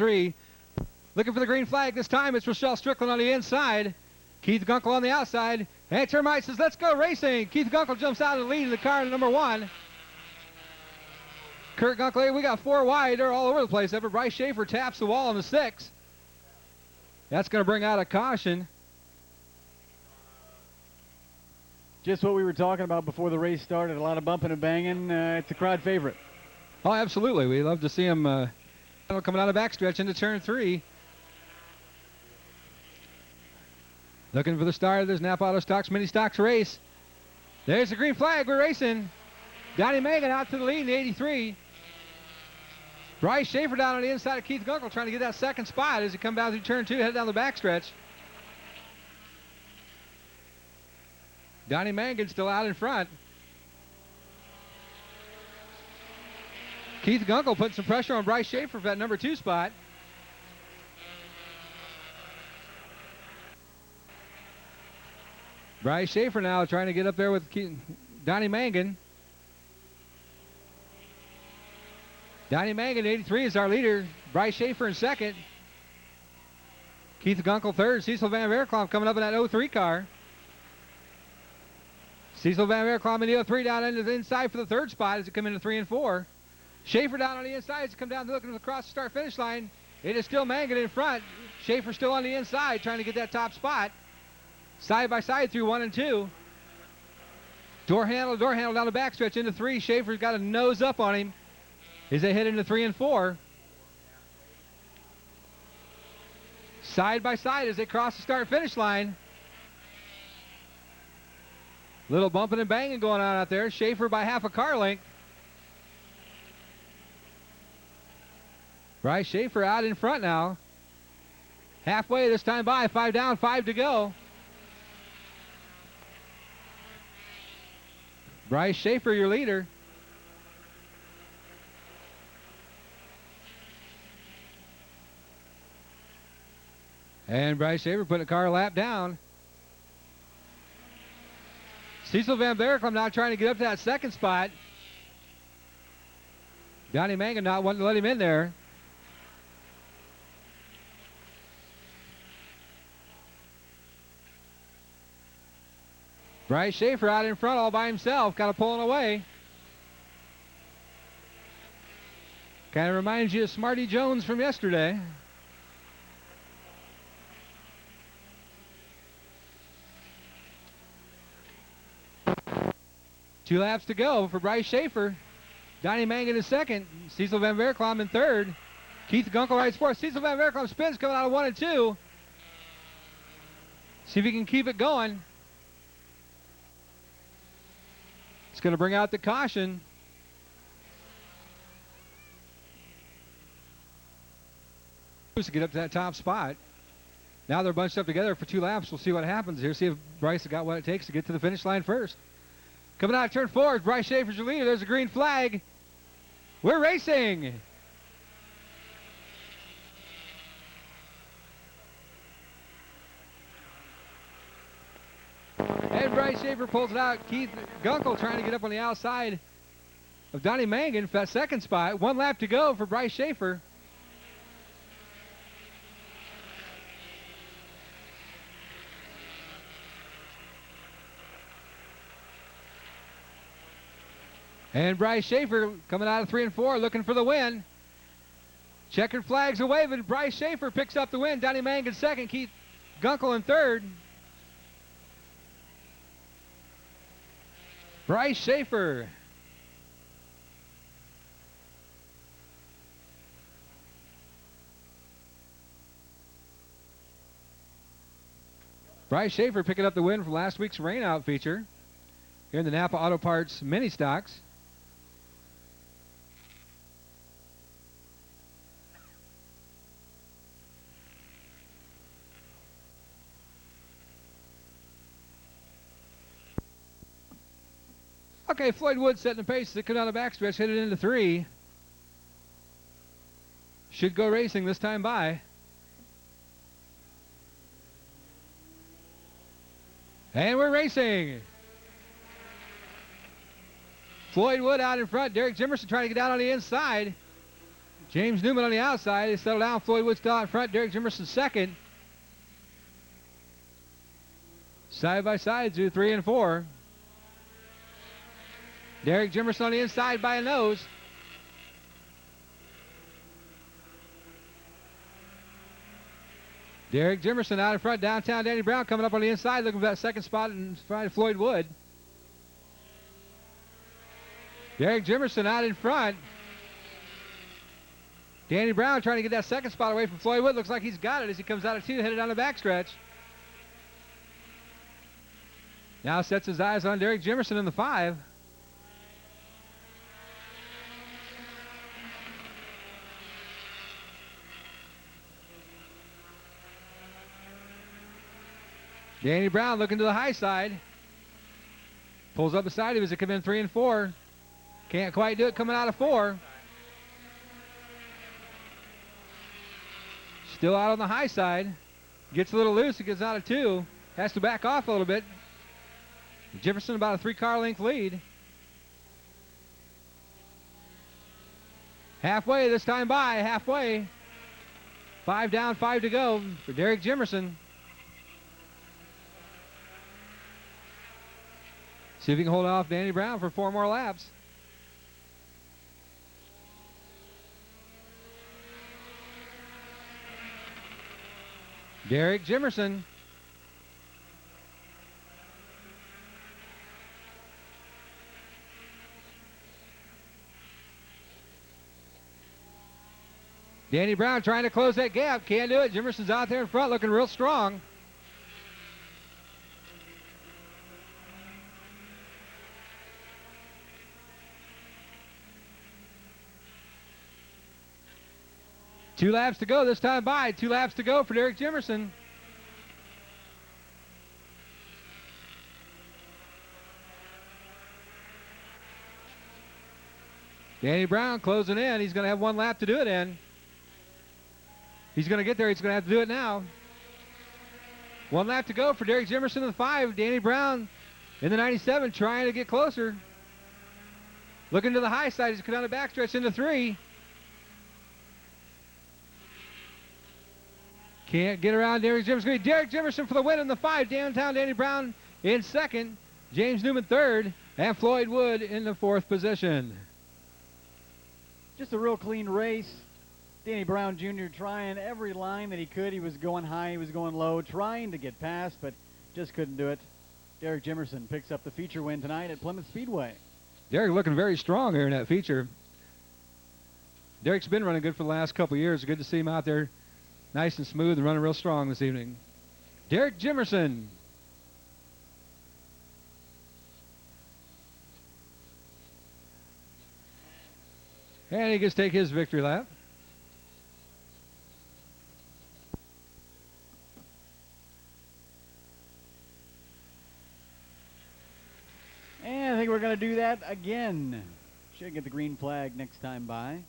3. Looking for the green flag this time. It's Rochelle Strickland on the inside. Keith Gunkel on the outside. And Termite says, let's go racing. Keith Gunkel jumps out of the lead in the car number 1. Kurt Gunkel, we got 4 wide. They're all over the place. Ever Bryce Schaefer taps the wall on the 6. That's going to bring out a caution. Just what we were talking about before the race started. A lot of bumping and banging. It's a crowd favorite. Oh, absolutely. We love to see him coming out of backstretch into turn 3. Looking for the start of this Napa Auto Stocks Mini Stocks race. There's the green flag. We're racing. Donnie Megan out to the lead in the 83. Bryce Schaefer down on the inside of Keith Gunkel trying to get that second spot as he comes down through turn 2, head down the backstretch. Donnie Mangan still out in front. Keith Gunkel putting some pressure on Bryce Schaefer for that number 2 spot. Bryce Schaefer now trying to get up there with Donnie Mangan. Donnie Mangan, 83, is our leader. Bryce Schaefer in second. Keith Gunkel third. Cecil Van Verklam coming up in that 03 car. Cecil Van Verklam in the 03 down into the inside for the 3rd spot as it come into 3 and 4. Schaefer down on the inside as it come down looking across the start-finish line. It is still Mangan in front. Schaefer still on the inside trying to get that top spot. Side by side through 1 and 2. Door handle down the backstretch into 3. Schaefer's got a nose up on him as they head into 3 and 4. Side by side as they cross the start-finish line. Little bumping and banging going on out there. Schaefer by half a car length. Bryce Schaefer out in front now. Halfway this time by. 5 down, 5 to go. Bryce Schaefer, your leader. And Bryce Schaefer putting a car lap down. Cecil Van Verklam now trying to get up to that 2nd spot. Donnie Mangan not wanting to let him in there. Bryce Schaefer out in front all by himself, kind of pulling away. Kind of reminds you of Smarty Jones from yesterday. Two laps to go for Bryce Schaefer. Donnie Mangan in second. Cecil Van Verklam in third. Keith Gunkel rides fourth. Cecil Van Verklam spins coming out of 1 and 2. See if he can keep it going. It's going to bring out the caution. To get up to that top spot. Now they're bunched up together for 2 laps. We'll see what happens here. See if Bryce has got what it takes to get to the finish line first. Coming out of turn 4 is Bryce Schaefer's your leader. There's a green flag. We're racing. And Bryce Schaefer pulls it out. Keith Gunkel trying to get up on the outside of Donnie Mangan for that 2nd spot. 1 lap to go for Bryce Schaefer. And Bryce Schaefer coming out of 3 and 4 looking for the win. Checkered flags are waving. Bryce Schaefer picks up the win. Donnie Mangan second. Keith Gunkel in third. Bryce Schaefer. Bryce Schaefer picking up the win from last week's rainout feature here in the Napa Auto Parts Mini Stocks. Okay, Floyd Wood setting the pace as they come down the backstretch, headed into 3. Should go racing this time by. And we're racing. Floyd Wood out in front. Derek Jimerson trying to get down on the inside. James Newman on the outside. They settle down. Floyd Wood still out in front. Derek Jimerson second. Side by side through 3 and 4. Derek Jimerson on the inside by a nose. Derek Jimerson out in front. Downtown Danny Brown coming up on the inside looking for that second spot in front of Floyd Wood. Derek Jimerson out in front. Danny Brown trying to get that second spot away from Floyd Wood. Looks like he's got it as he comes out of 2 headed down the backstretch. Now sets his eyes on Derek Jimerson in the 5. Danny Brown looking to the high side. Pulls up beside him as it come in 3 and 4. Can't quite do it coming out of 4. Still out on the high side. Gets a little loose. He gets out of 2. Has to back off a little bit. Jefferson about a 3-car length lead. Halfway this time by. Halfway. 5 down, 5 to go for Derek Jimerson. See if he can hold off Danny Brown for 4 more laps. Derek Jimerson. Danny Brown trying to close that gap. Can't do it. Jimerson's out there in front looking real strong. Two laps to go this time by. 2 laps to go for Derek Jimerson. Danny Brown closing in. He's going to have 1 lap to do it in. He's going to get there. He's going to have to do it now. 1 lap to go for Derek Jimerson in the 5. Danny Brown in the 97 trying to get closer. Looking to the high side. He's coming down the backstretch into 3. Can't get around Derek Jimerson. Derek Jimerson for the win in the 5. Downtown Danny Brown in 2nd. James Newman 3rd. And Floyd Wood in the 4th position. Just a real clean race. Danny Brown Jr. trying every line that he could. He was going high, he was going low, trying to get past, but just couldn't do it. Derek Jimerson picks up the feature win tonight at Plymouth Speedway. Derek looking very strong here in that feature. Derek's been running good for the last couple of years. Good to see him out there nice and smooth and running real strong this evening. Derek Jimerson. And he gets to take his victory lap. And I think we're going to do that again. Should get the green flag next time by.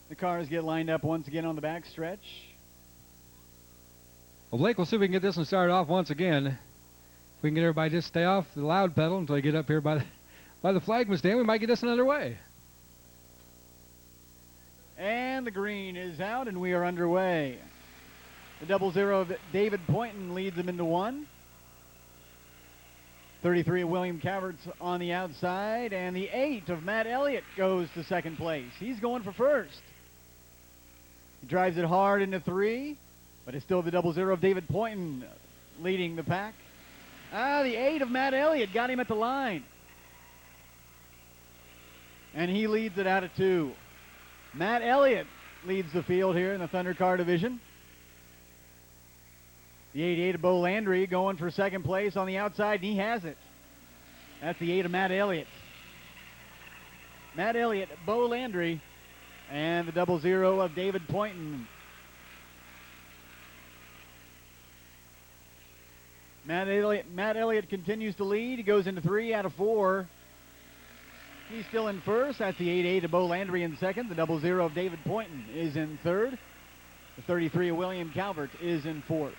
The cars get lined up once again on the back stretch. Well, Blake, we'll see if we can get this one started off once again. If we can get everybody just stay off the loud pedal until they get up here by the flagman stand, we might get this one underway. And the green is out, and we are underway. The 00 of David Poynton leads them into 1. 33 of William Cavert's on the outside, and the 8 of Matt Elliott goes to 2nd place. He's going for 1st. He drives it hard into 3, but it's still the 00 of David Poynton leading the pack. The 8 of Matt Elliott got him at the line. And he leads it out of 2. Matt Elliott leads the field here in the Thunder Car Division. The 88 of Bo Landry going for 2nd place on the outside, and he has it. That's the 8 of Matt Elliott. Matt Elliott, Bo Landry, and the 00 of David Poynton. Matt Elliott continues to lead. He goes into 3 out of 4. He's still in first. That's the 8-8 of Bo Landry in second. The 00 of David Poynton is in third. The 33 of William Calvert is in fourth.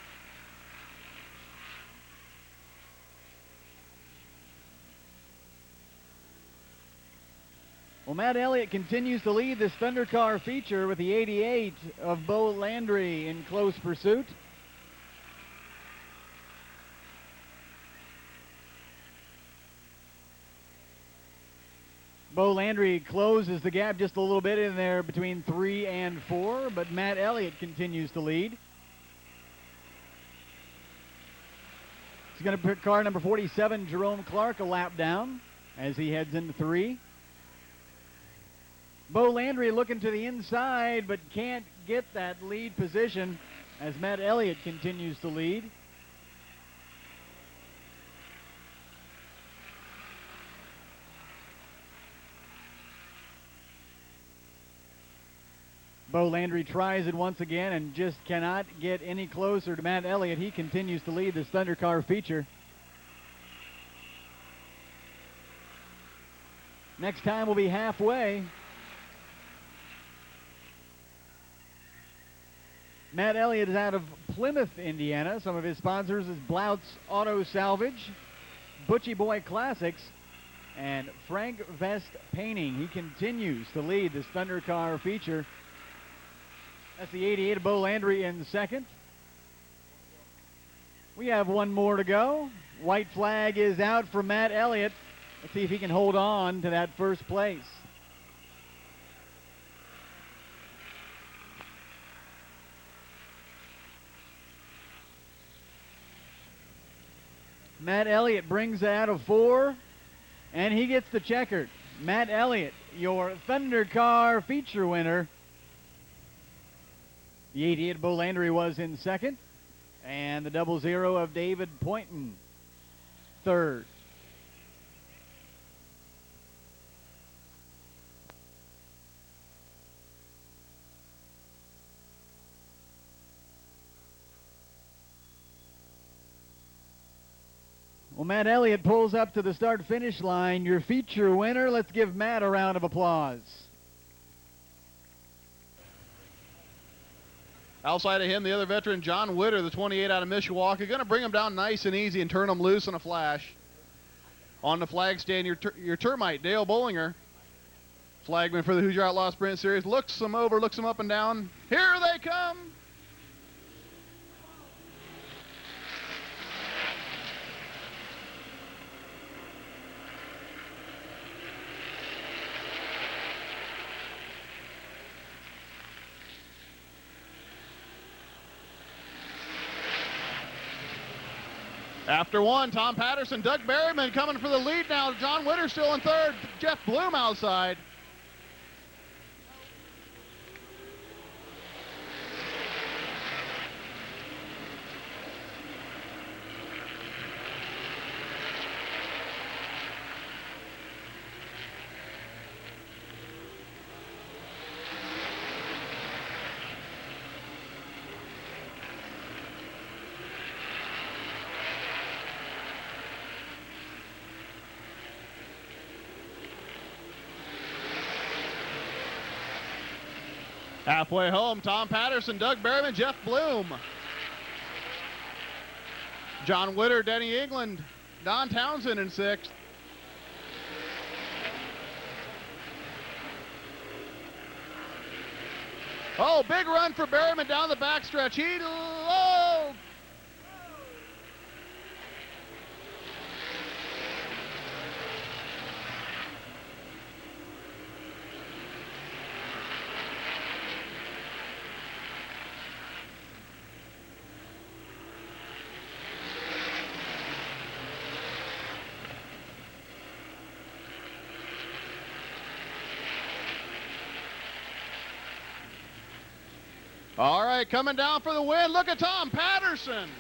Well, Matt Elliott continues to lead this Thunder Car feature with the 88 of Bo Landry in close pursuit. Bo Landry closes the gap just a little bit in there between 3 and 4, but Matt Elliott continues to lead. He's going to put car number 47, Jerome Clark, a lap down as he heads into 3. Bo Landry looking to the inside, but can't get that lead position as Matt Elliott continues to lead. Bo Landry tries it once again and just cannot get any closer to Matt Elliott. He continues to lead this Thunder Car feature. Next time will be halfway. Matt Elliott is out of Plymouth, Indiana. Some of his sponsors is Blount's Auto Salvage, Butchie Boy Classics, and Frank Vest Painting. He continues to lead this Thunder Car feature. That's the 88 of Bo Landry in second. We have one more to go. White flag is out for Matt Elliott. Let's see if he can hold on to that first place. Matt Elliott brings out a 4, and he gets the checkered. Matt Elliott, your Thunder Car feature winner. The 88 of Bo Landry was in second, and the 00 of David Poynton third. Well, Matt Elliott pulls up to the start-finish line. Your feature winner. Let's give Matt a round of applause. Outside of him, the other veteran, John Witter, the 28 out of Mishawaka, going to bring him down nice and easy and turn him loose in a flash. On the flag stand, your termite, Dale Bollinger, flagman for the Hoosier Outlaw Sprint Series, looks him over, looks him up and down. Here they come. After one, Tom Patterson, Doug Berryman coming for the lead now. John Witter still in third. Jeff Bloom outside. Halfway home, Tom Patterson, Doug Berryman, Jeff Bloom. John Witter, Denny England, Don Townsend in sixth. Oh, big run for Berryman down the backstretch. Oh! All right, coming down for the win. Look at Tom Patterson.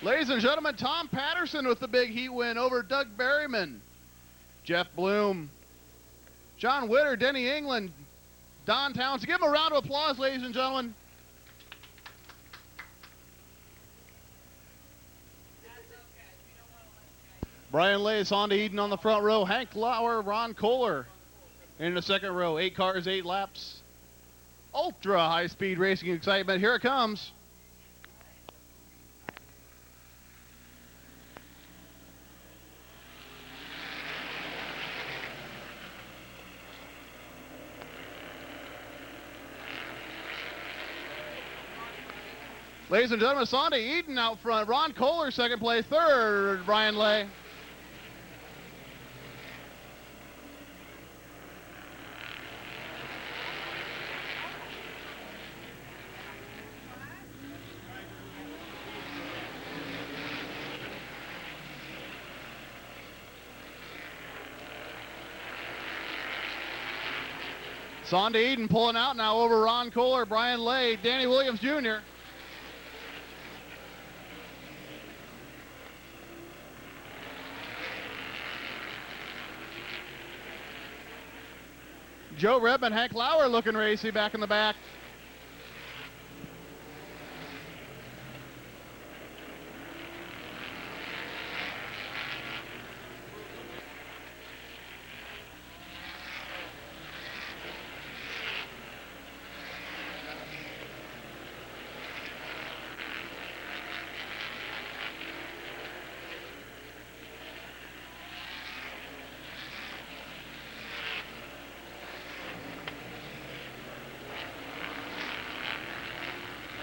Ladies and gentlemen, Tom Patterson with the big heat win over Doug Berryman, Jeff Bloom, John Witter, Denny England, Don Townsend. Give them a round of applause, ladies and gentlemen. Brian Lace on to Eden on the front row. Hank Lauer, Ron Kohler in the second row. 8 cars, 8 laps. Ultra high-speed racing excitement. Here it comes. Ladies and gentlemen, Sonda Eden out front. Ron Kohler second place. Third, Brian Lay. Sonda Eden pulling out now over Ron Kohler, Brian Lay, Danny Williams Jr. Joe Redmond, Hank Lauer looking racy back in the back.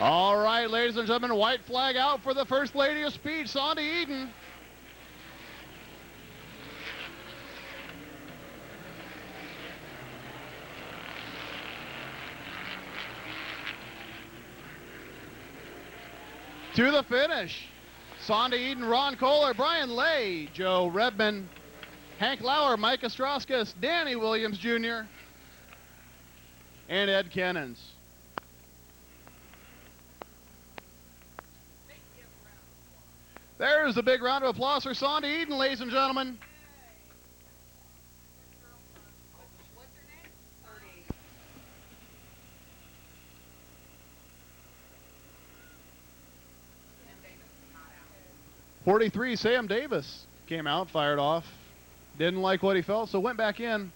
All right, ladies and gentlemen, white flag out for the First Lady of Speed, Sonda Eden. To the finish, Sonda Eden, Ron Kohler, Brian Lay, Joe Redmond, Hank Lauer, Mike Ostrowskis, Danny Williams Jr., and Ed Kennens. There's a big round of applause for Sonda Eden, ladies and gentlemen. What's her name? 43, Sam Davis came out, fired off. Didn't like what he felt, so went back in.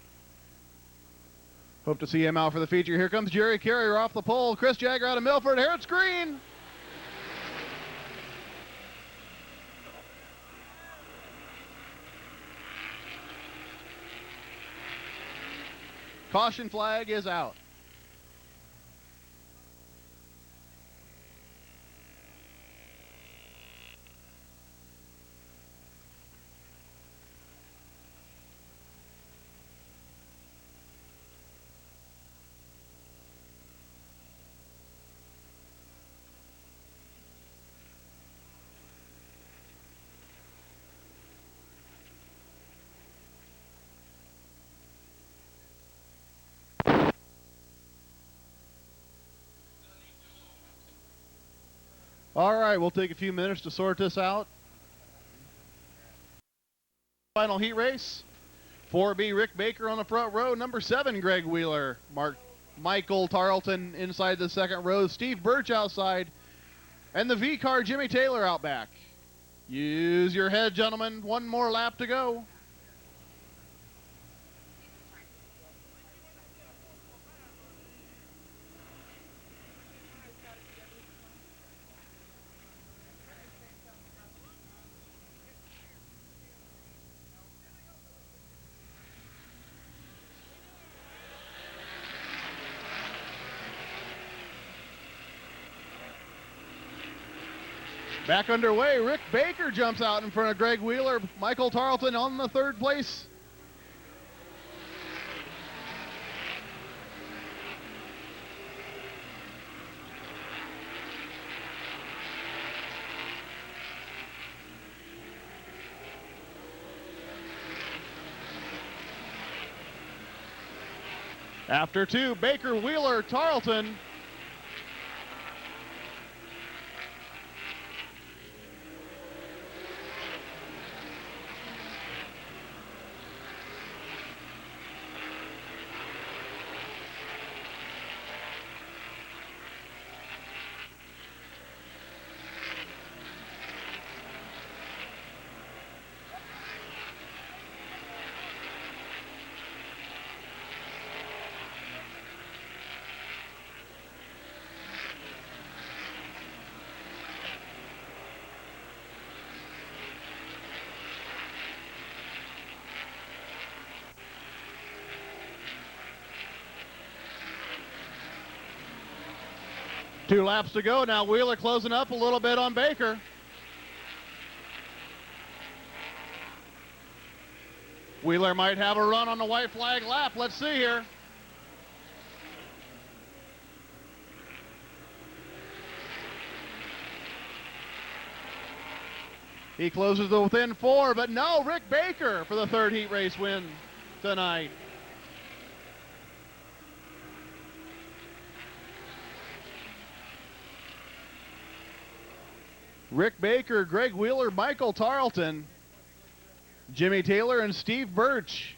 Hope to see him out for the feature. Here comes Jerry Carrier off the pole. Chris Jagger out of Milford. Here it's green. Caution flag is out. All right, we'll take a few minutes to sort this out. Final heat race. 4B, Rick Baker on the front row. Number 7, Greg Wheeler. Michael Tarleton inside the second row. Steve Birch outside. And the V car, Jimmy Taylor out back. Use your head, gentlemen. One more lap to go. Back underway, Rick Baker jumps out in front of Greg Wheeler. Michael Tarleton on the third place. After 2, Baker, Wheeler, Tarleton. 2 laps to go. Now Wheeler closing up a little bit on Baker. Wheeler might have a run on the white flag lap. Let's see here. He closes to within 4, but no, Rick Baker for the 3rd heat race win tonight. Rick Baker, Greg Wheeler, Michael Tarleton, Jimmy Taylor, and Steve Birch.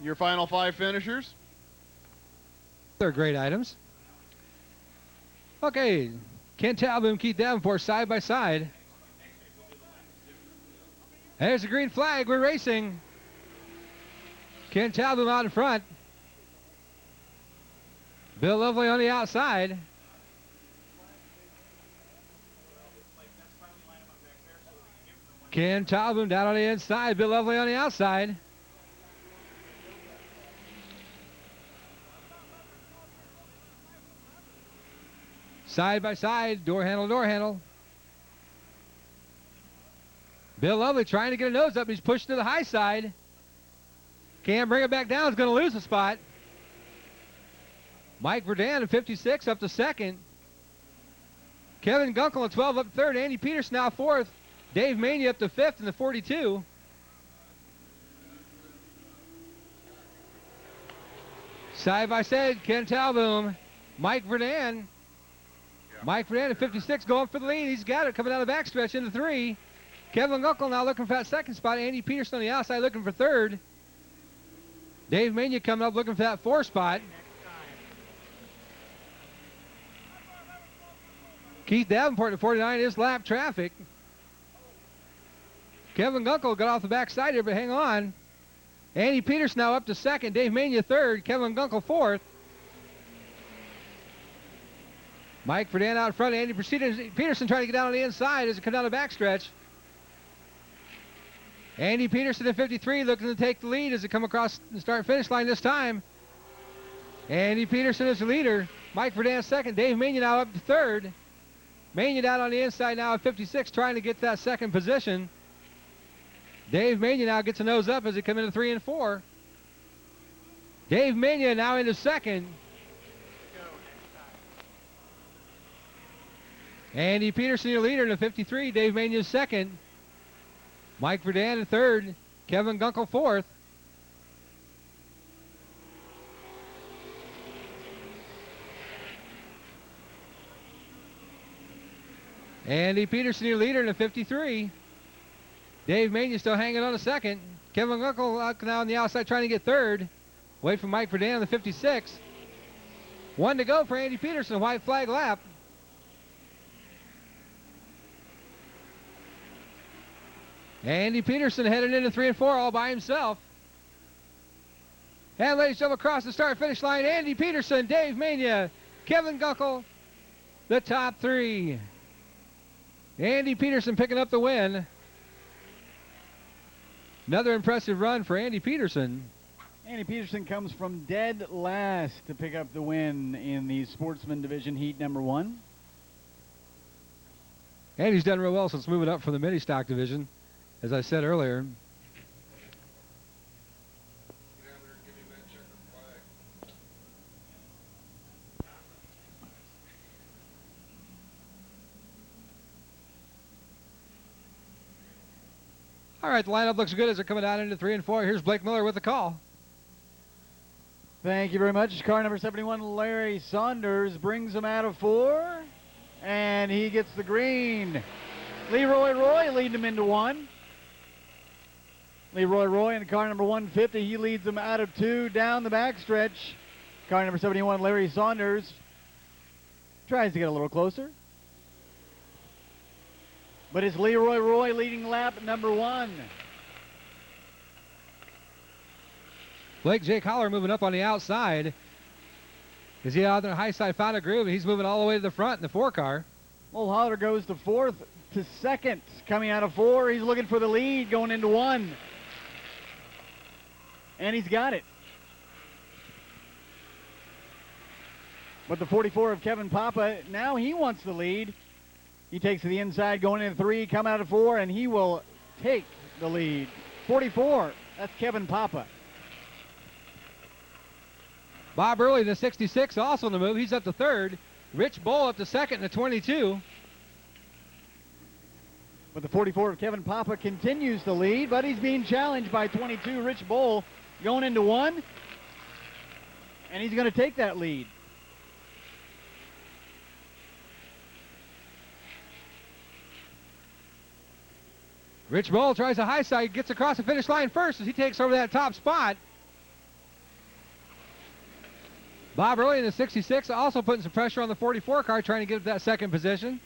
Your final 5 finishers. They're great items. Okay, Ken Talboom, Keith Davenport side by side. There's the green flag. We're racing. Ken Talboom out in front. Bill Lovely on the outside. Ken Talboom down on the inside. Bill Lovely on the outside. Side by side. Door handle, door handle. Bill Lovely trying to get a nose up. He's pushed to the high side. Can't bring it back down. He's going to lose the spot. Mike Verdun in 56 up to 2nd. Kevin Gunkel at 12 up 3rd. Andy Peterson now 4th. Dave Mania up to 5th in the 42. Side by side, Ken Talboom, Mike Verdun. Mike Verdun at 56 going for the lead. He's got it coming out of the backstretch into 3. Kevin Gunkel now looking for that 2nd spot. Andy Peterson on the outside looking for 3rd. Dave Mania coming up looking for that 4th spot. Keith Davenport at 49 is lap traffic. Kevin Gunkel got off the backside here, but hang on. Andy Peterson now up to 2nd. Dave Mania 3rd. Kevin Gunkel 4th. Mike Verdun out in front. Andy Peterson trying to get down on the inside as it comes down the backstretch. Andy Peterson at 53 looking to take the lead as it come across the start-finish line this time. Andy Peterson is the leader. Mike Verdun 2nd. Dave Mania now up to 3rd. Mania down on the inside now at 56 trying to get that 2nd position. Dave Mania now gets a nose up as they come into 3 and 4. Dave Mania now into 2nd. Andy Peterson, your leader in the 53. Dave Mania 2nd. Mike Verdun in 3rd. Kevin Gunkel 4th. Andy Peterson, your leader in the 53. Dave Mania still hanging on a 2nd. Kevin Gunkel now on the outside trying to get 3rd. Wait for Mike Verdun on the 56. 1 to go for Andy Peterson, white flag lap. Andy Peterson headed into 3 and 4 all by himself. And ladies and gentlemen, across the start-finish line, Andy Peterson, Dave Mania, Kevin Gunkel, the top 3. Andy Peterson picking up the win. Another impressive run for Andy Peterson. Andy Peterson comes from dead last to pick up the win in the Sportsman Division Heat number 1. And he's done real well since moving up from the mini stock division, as I said earlier. All right, the lineup looks good as they're coming down into 3 and 4. Here's Blake Miller with the call. Thank you very much. Car number 71, Larry Saunders, brings him out of 4. And he gets the green. Leroy Roy leading him into 1. Leroy Roy in car number 150. He leads them out of 2 down the backstretch. Car number 71, Larry Saunders, tries to get a little closer. But it's Leroy Roy leading lap number 1. Blake Jake Holler moving up on the outside. Is he out there on the high side, found a groove, and he's moving all the way to the front in the 4 car. Well, Holler goes to 4th to 2nd. Coming out of 4, he's looking for the lead going into 1. And he's got it. But the 44 of Kevin Papa, now he wants the lead. He takes to the inside, going into 3, come out of 4, and he will take the lead. 44, that's Kevin Papa. Bob Early, the 66, also on the move. He's up to 3rd. Rich Bull up to 2nd in the 22. But the 44 of Kevin Papa continues to lead, but he's being challenged by 22, Rich Bull, going into 1. And he's going to take that lead. Rich Bull tries a high side, gets across the finish line first as he takes over that top spot. Bob Early in the 66 also putting some pressure on the 44 car, trying to get that 2nd position.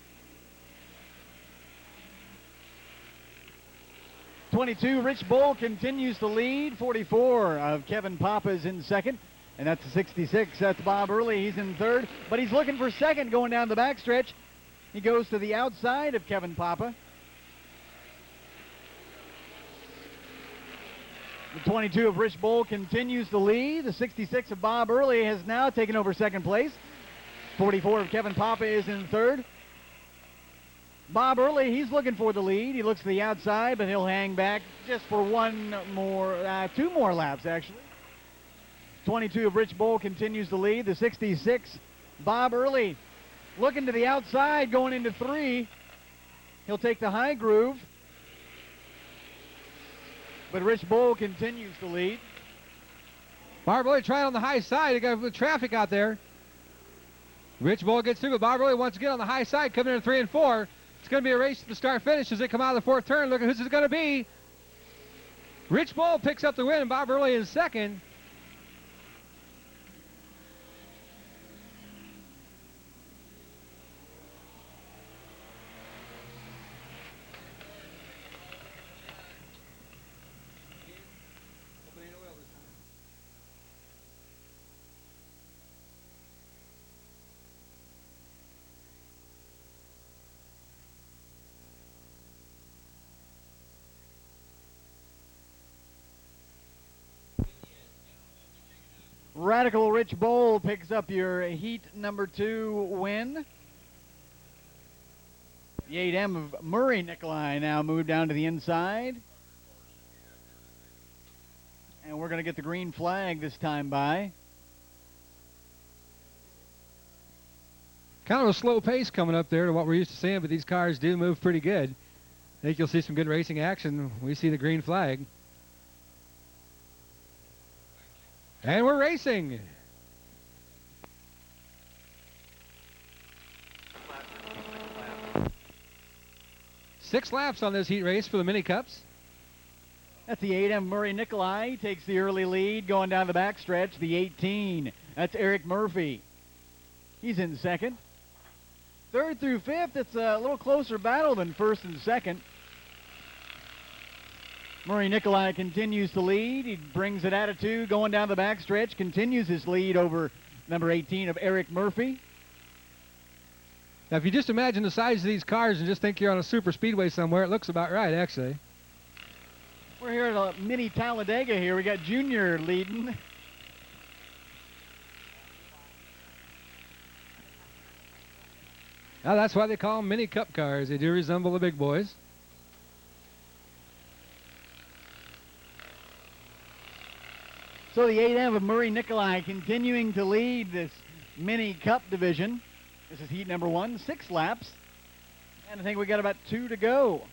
22, Rich Bull continues to lead. 44 of Kevin Papa is in 2nd. And that's the 66. That's Bob Early. He's in 3rd. But he's looking for 2nd going down the backstretch. He goes to the outside of Kevin Papa. The 22 of Rich Bull continues to lead. The 66 of Bob Early has now taken over 2nd place. 44 of Kevin Papa is in 3rd. Bob Early, he's looking for the lead. He looks to the outside, but he'll hang back just for 2 more laps, actually. 22 of Rich Bull continues to lead. The 66, Bob Early, looking to the outside, going into 3. He'll take the high groove. But Rich Bull continues to lead. Bob Early trying on the high side. They got the traffic out there. Rich Bull gets through, but Bob Early wants to get on the high side, coming in 3 and 4. It's going to be a race to the start-finish as they come out of the 4th turn. Look at who's it going to be. Rich Bull picks up the win, and Bob Early is 2nd. Radical Rich Bull picks up your heat number 2 win. The 8M of Murray Nikolai now moved down to the inside. And we're going to get the green flag this time by. Kind of a slow pace coming up there to what we're used to seeing, but these cars do move pretty good. I think you'll see some good racing action. We see the green flag. And we're racing. Six laps on this heat race for the mini cups. That's the 8M Murray Nikolai. He takes the early lead going down the backstretch. The 18. That's Eric Murphy. He's in 2nd. 3rd through 5th, it's a little closer battle than 1st and 2nd. Murray Nikolai continues to lead. He brings it at a 2 going down the backstretch. Continues his lead over number 18 of Eric Murphy. Now, if you just imagine the size of these cars and just think you're on a super speedway somewhere, it looks about right, actually. We're here at a mini Talladega here. We got Junior leading. Now, that's why they call them mini cup cars. They do resemble the big boys. So the 8M of Murray Nikolai continuing to lead this mini cup division. This is heat number 1, 6 laps. And I think we got about 2 to go.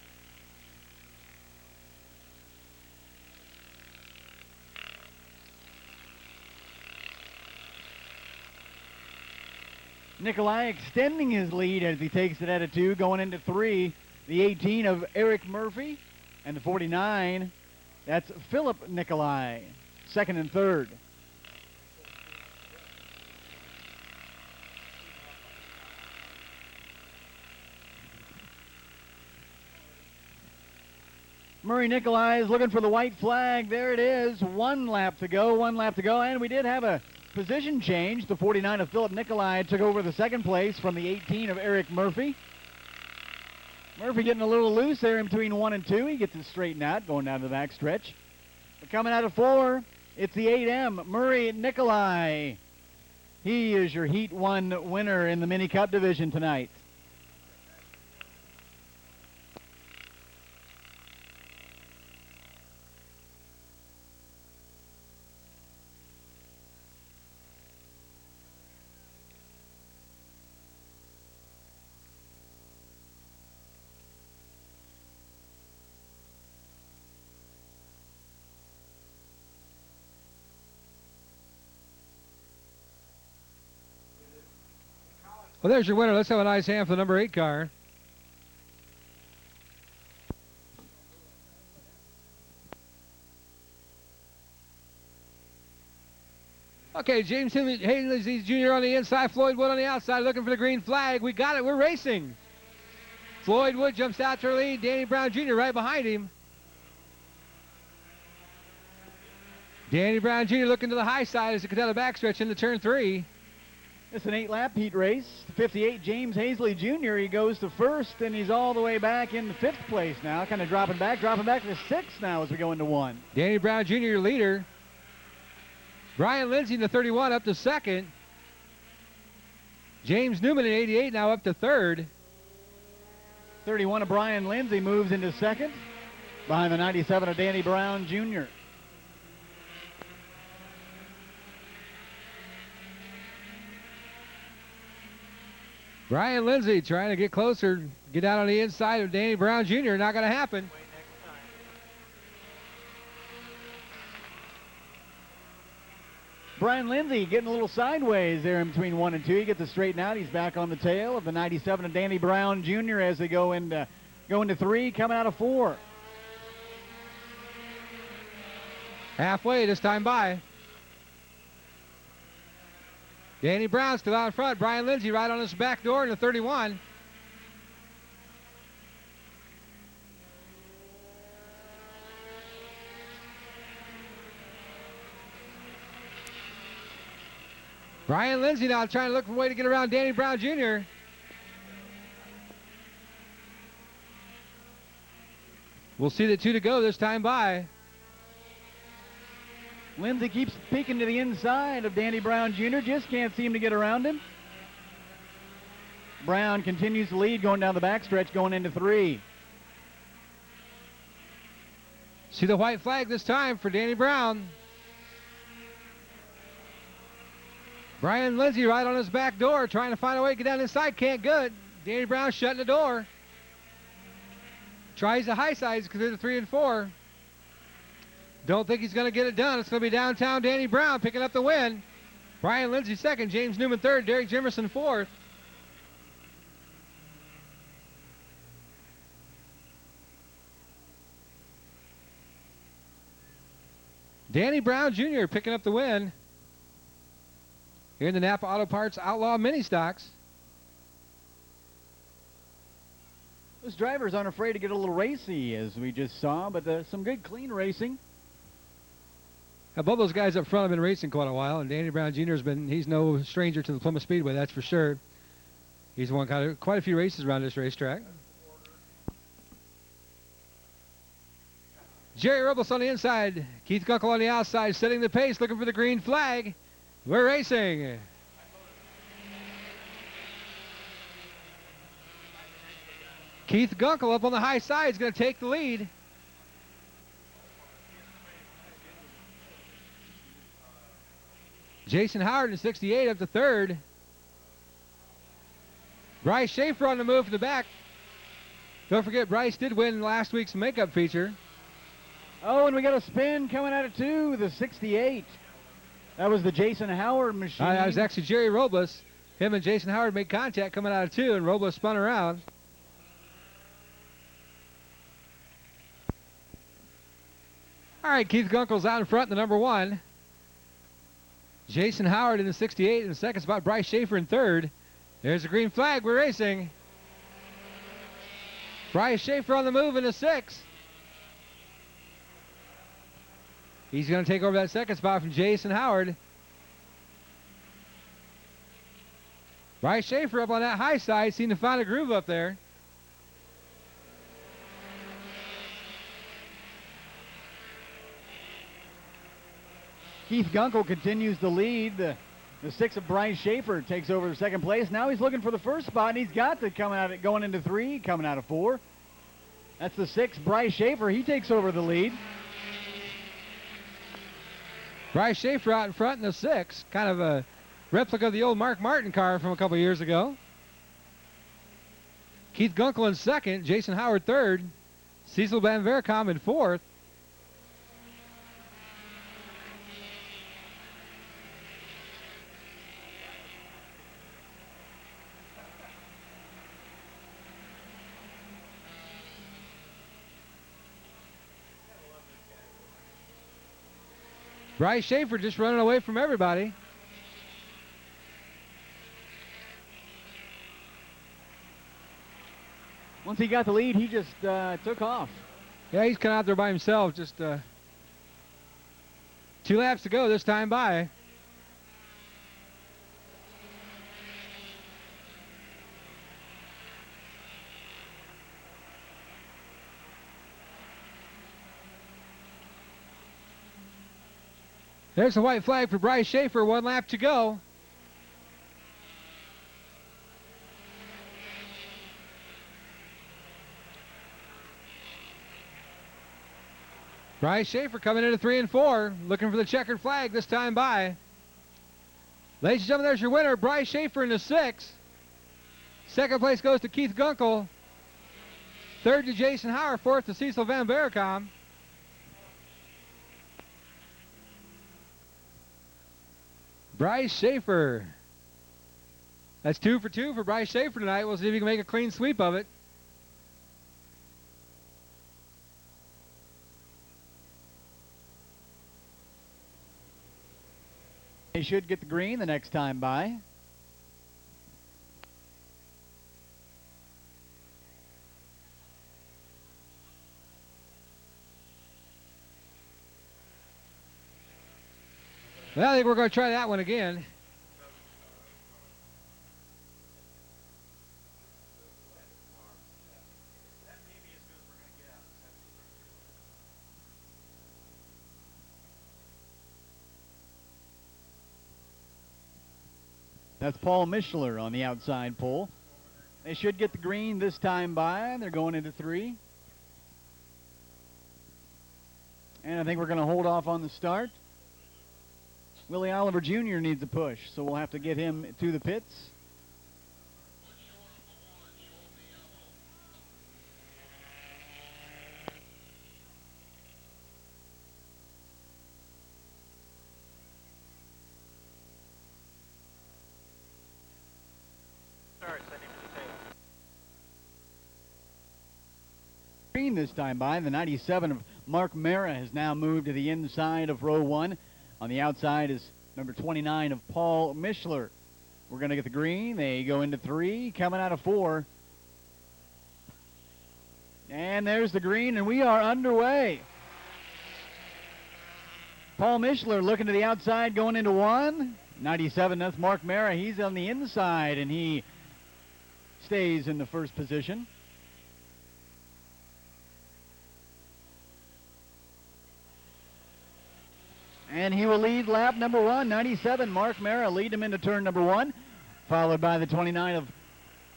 Nikolai extending his lead as he takes it at a 2, going into 3. The 18 of Eric Murphy. And the 49, that's Philip Nikolai. 2nd and 3rd. Murray Nikolai is looking for the white flag. There it is. 1 lap to go. And we did have a position change. The 49 of Philip Nikolai took over the 2nd place from the 18 of Eric Murphy. Murphy getting a little loose there in between 1 and 2. He gets it straightened out going down to the back stretch. But coming out of 4, it's the 8M, Murray Nikolai. He is your Heat 1 winner in the Mini Cup division tonight. Well, there's your winner. Let's have a nice hand for the number 8 car. Okay, James Haley Jr. on the inside, Floyd Wood on the outside, looking for the green flag. We got it. We're racing. Floyd Wood jumps out to her lead. Danny Brown Jr. right behind him. Danny Brown Jr. looking to the high side as he comes down the backstretch into turn 3. It's an 8-lap heat race. 58, James Hazley Jr. He goes to first, and he's all the way back in 5th place now. Kind of dropping back to 6th now as we go into 1. Danny Brown Jr., your leader. Brian Lindsay in the 31 up to 2nd. James Newman in 88 now up to 3rd. 31 of Brian Lindsay moves into 2nd, behind the 97 of Danny Brown Jr. Brian Lindsay trying to get closer, get out on the inside of Danny Brown Jr. Not going to happen. Brian Lindsay getting a little sideways there in between 1 and 2. He gets it straightened out. He's back on the tail of the 97 of Danny Brown Jr. as they go into 3, coming out of 4. Halfway this time by. Danny Brown still out in front. Brian Lindsay right on his back door in the 31. Brian Lindsay now trying to look for a way to get around Danny Brown Jr. We'll see the 2 to go this time by. Lindsay keeps peeking to the inside of Danny Brown Jr. Just can't seem to get around him. Brown continues to lead going down the backstretch going into 3. See the white flag this time for Danny Brown. Brian Lindsay right on his back door trying to find a way to get down inside. Can't good. Danny Brown shutting the door. Tries the high sides because they're the 3 and 4. Don't think he's going to get it done. It's going to be downtown Danny Brown picking up the win. Brian Lindsay 2nd, James Newman 3rd, Derek Jimerson 4th. Danny Brown Jr. picking up the win here in the Napa Auto Parts Outlaw Mini Stocks. Those drivers aren't afraid to get a little racy, as we just saw, but some good clean racing. Both those guys up front have been racing quite a while, and Danny Brown Jr. he's no stranger to the Plymouth Speedway, that's for sure. He's won quite a few races around this racetrack. Jerry Robles on the inside, Keith Gunkel on the outside, setting the pace, looking for the green flag. We're racing. Keith Gunkel up on the high side is going to take the lead. Jason Howard in 68 up to 3rd. Bryce Schaefer on the move from the back. Don't forget, Bryce did win last week's makeup feature. Oh, and we got a spin coming out of 2, the 68. That was the Jason Howard machine. That was actually Jerry Robles. Him and Jason Howard made contact coming out of 2, and Robles spun around. All right, Keith Gunkel's out in front in the number 1. Jason Howard in the 68 in the 2nd spot. Bryce Schaefer in 3rd. There's the green flag. We're racing. Bryce Schaefer on the move in the 6th. He's going to take over that 2nd spot from Jason Howard. Bryce Schaefer up on that high side. Seemed to find a groove up there. Keith Gunkel continues to lead. The The 6 of Bryce Schaefer takes over second place. Now he's looking for the first spot, and he's got to come out going into 3, coming out of 4. That's the 6, Bryce Schaefer. He takes over the lead. Bryce Schaefer out in front in the 6. Kind of a replica of the old Mark Martin car from a couple years ago. Keith Gunkel in second. Jason Howard third. Cecil Van Verkom in fourth. Bryce Schaefer just running away from everybody. Once he got the lead, he just took off. Yeah, he's kind of out there by himself. Just 2 laps to go this time by. There's a white flag for Bryce Schaefer. 1 lap to go. Bryce Schaefer coming into 3 and 4, looking for the checkered flag this time by. Ladies and gentlemen, there's your winner, Bryce Schaefer in the 6. Second place goes to Keith Gunkel. Third to Jason Howard. Fourth to Cecil Van Verkom. Bryce Schaefer. That's 2 for 2 for Bryce Schaefer tonight. We'll see if he can make a clean sweep of it. He should get the green the next time by. Well, I think we're going to try that one again. That's Paul Mishler on the outside pole. They should get the green this time by. They're going into 3. And I think we're going to hold off on the start. Willie Oliver Jr. needs a push, so we'll have to get him to the pits. Green this time by. The 97 of Mark Mara has now moved to the inside of row 1. On the outside is number 29 of Paul Mishler. We're going to get the green. They go into 3, coming out of 4. And there's the green, and we are underway. Paul Mishler looking to the outside, going into 1. 97, that's Mark Mara. He's on the inside, and he stays in the first position. And he will lead lap number 1. 97, Mark Mara, lead him into turn number 1, followed by the 29 of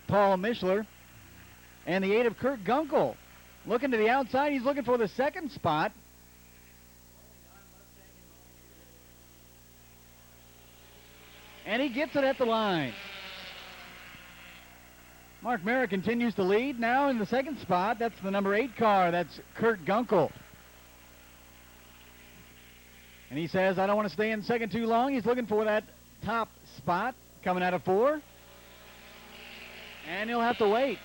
Paul Mishler. And the 8 of Kurt Gunkel. Looking to the outside, he's looking for the second spot. And he gets it at the line. Mark Mara continues to lead. Now in the second spot, that's the number 8 car. That's Kurt Gunkel. And he says, I don't want to stay in second too long. He's looking for that top spot coming out of 4. And he'll have to wait.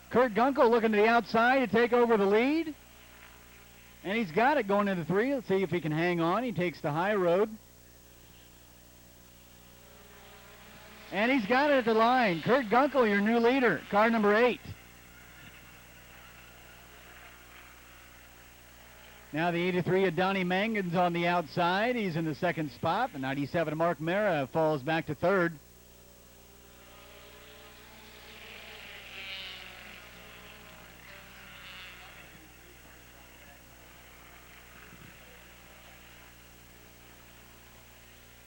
Kurt Gunkel looking to the outside to take over the lead. And he's got it going into 3. Let's see if he can hang on. He takes the high road. And he's got it at the line. Kurt Gunkel, your new leader, car number 8. Now the 83 of Donnie Mangan's on the outside. He's in the second spot. The 97 of Mark Mara falls back to third.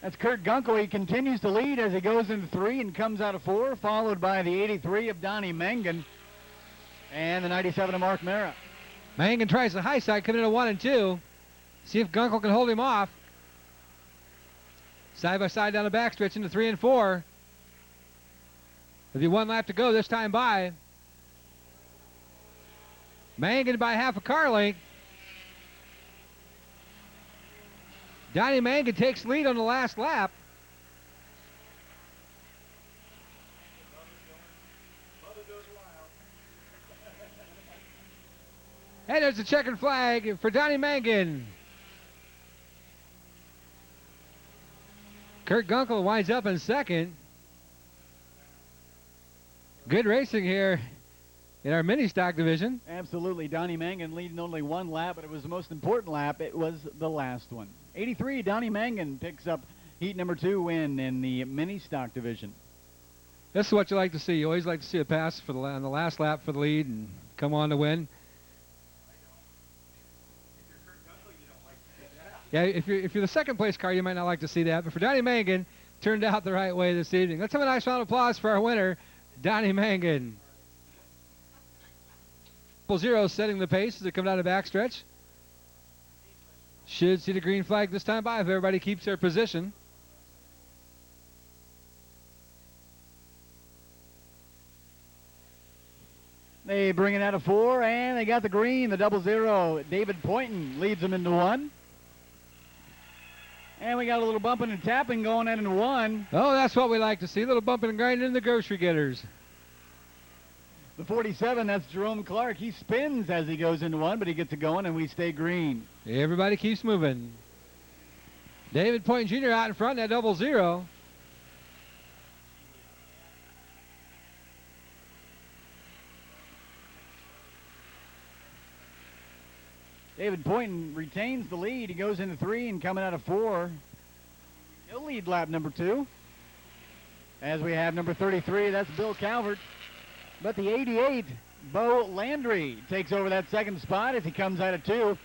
That's Kurt Gunkel. He continues to lead as he goes into 3 and comes out of 4, followed by the 83 of Donnie Mangan and the 97 of Mark Mara. Mangan tries the high side, coming in at 1 and 2. See if Gunkel can hold him off. Side by side down the backstretch into 3 and 4. There'll be 1 lap to go this time by. Mangan by half a car length. Donnie Mangan takes lead on the last lap. And there's a checkered flag for Donnie Mangan. Kurt Gunkel winds up in second. Good racing here in our mini stock division. Absolutely. Donnie Mangan leading only 1 lap, but it was the most important lap. It was the last one. 83, Donnie Mangan picks up heat number 2 win in the mini stock division. This is what you like to see. You always like to see a pass for on the last lap for the lead and come on to win. Yeah, if you're the second place car, you might not like to see that. But for Donnie Mangan, turned out the right way this evening. Let's have a nice round of applause for our winner, Donnie Mangan. 0 setting the pace as they come down the backstretch. Should see the green flag this time by if everybody keeps their position. They bring it out of 4, and they got the green, the 00. David Poynton leads them into 1. And we got a little bumping and tapping going into 1. Oh, that's what we like to see. A little bumping and grinding in the grocery getters. The 47, that's Jerome Clark. He spins as he goes into 1, but he gets it going, and we stay green. Everybody keeps moving. David Poynton Jr. out in front, that 00. David Poynton retains the lead. He goes into 3 and coming out of 4. He'll lead lap number 2. As we have number 33, that's Bill Calvert. But the 88, Bo Landry, takes over that second spot as he comes out of 2.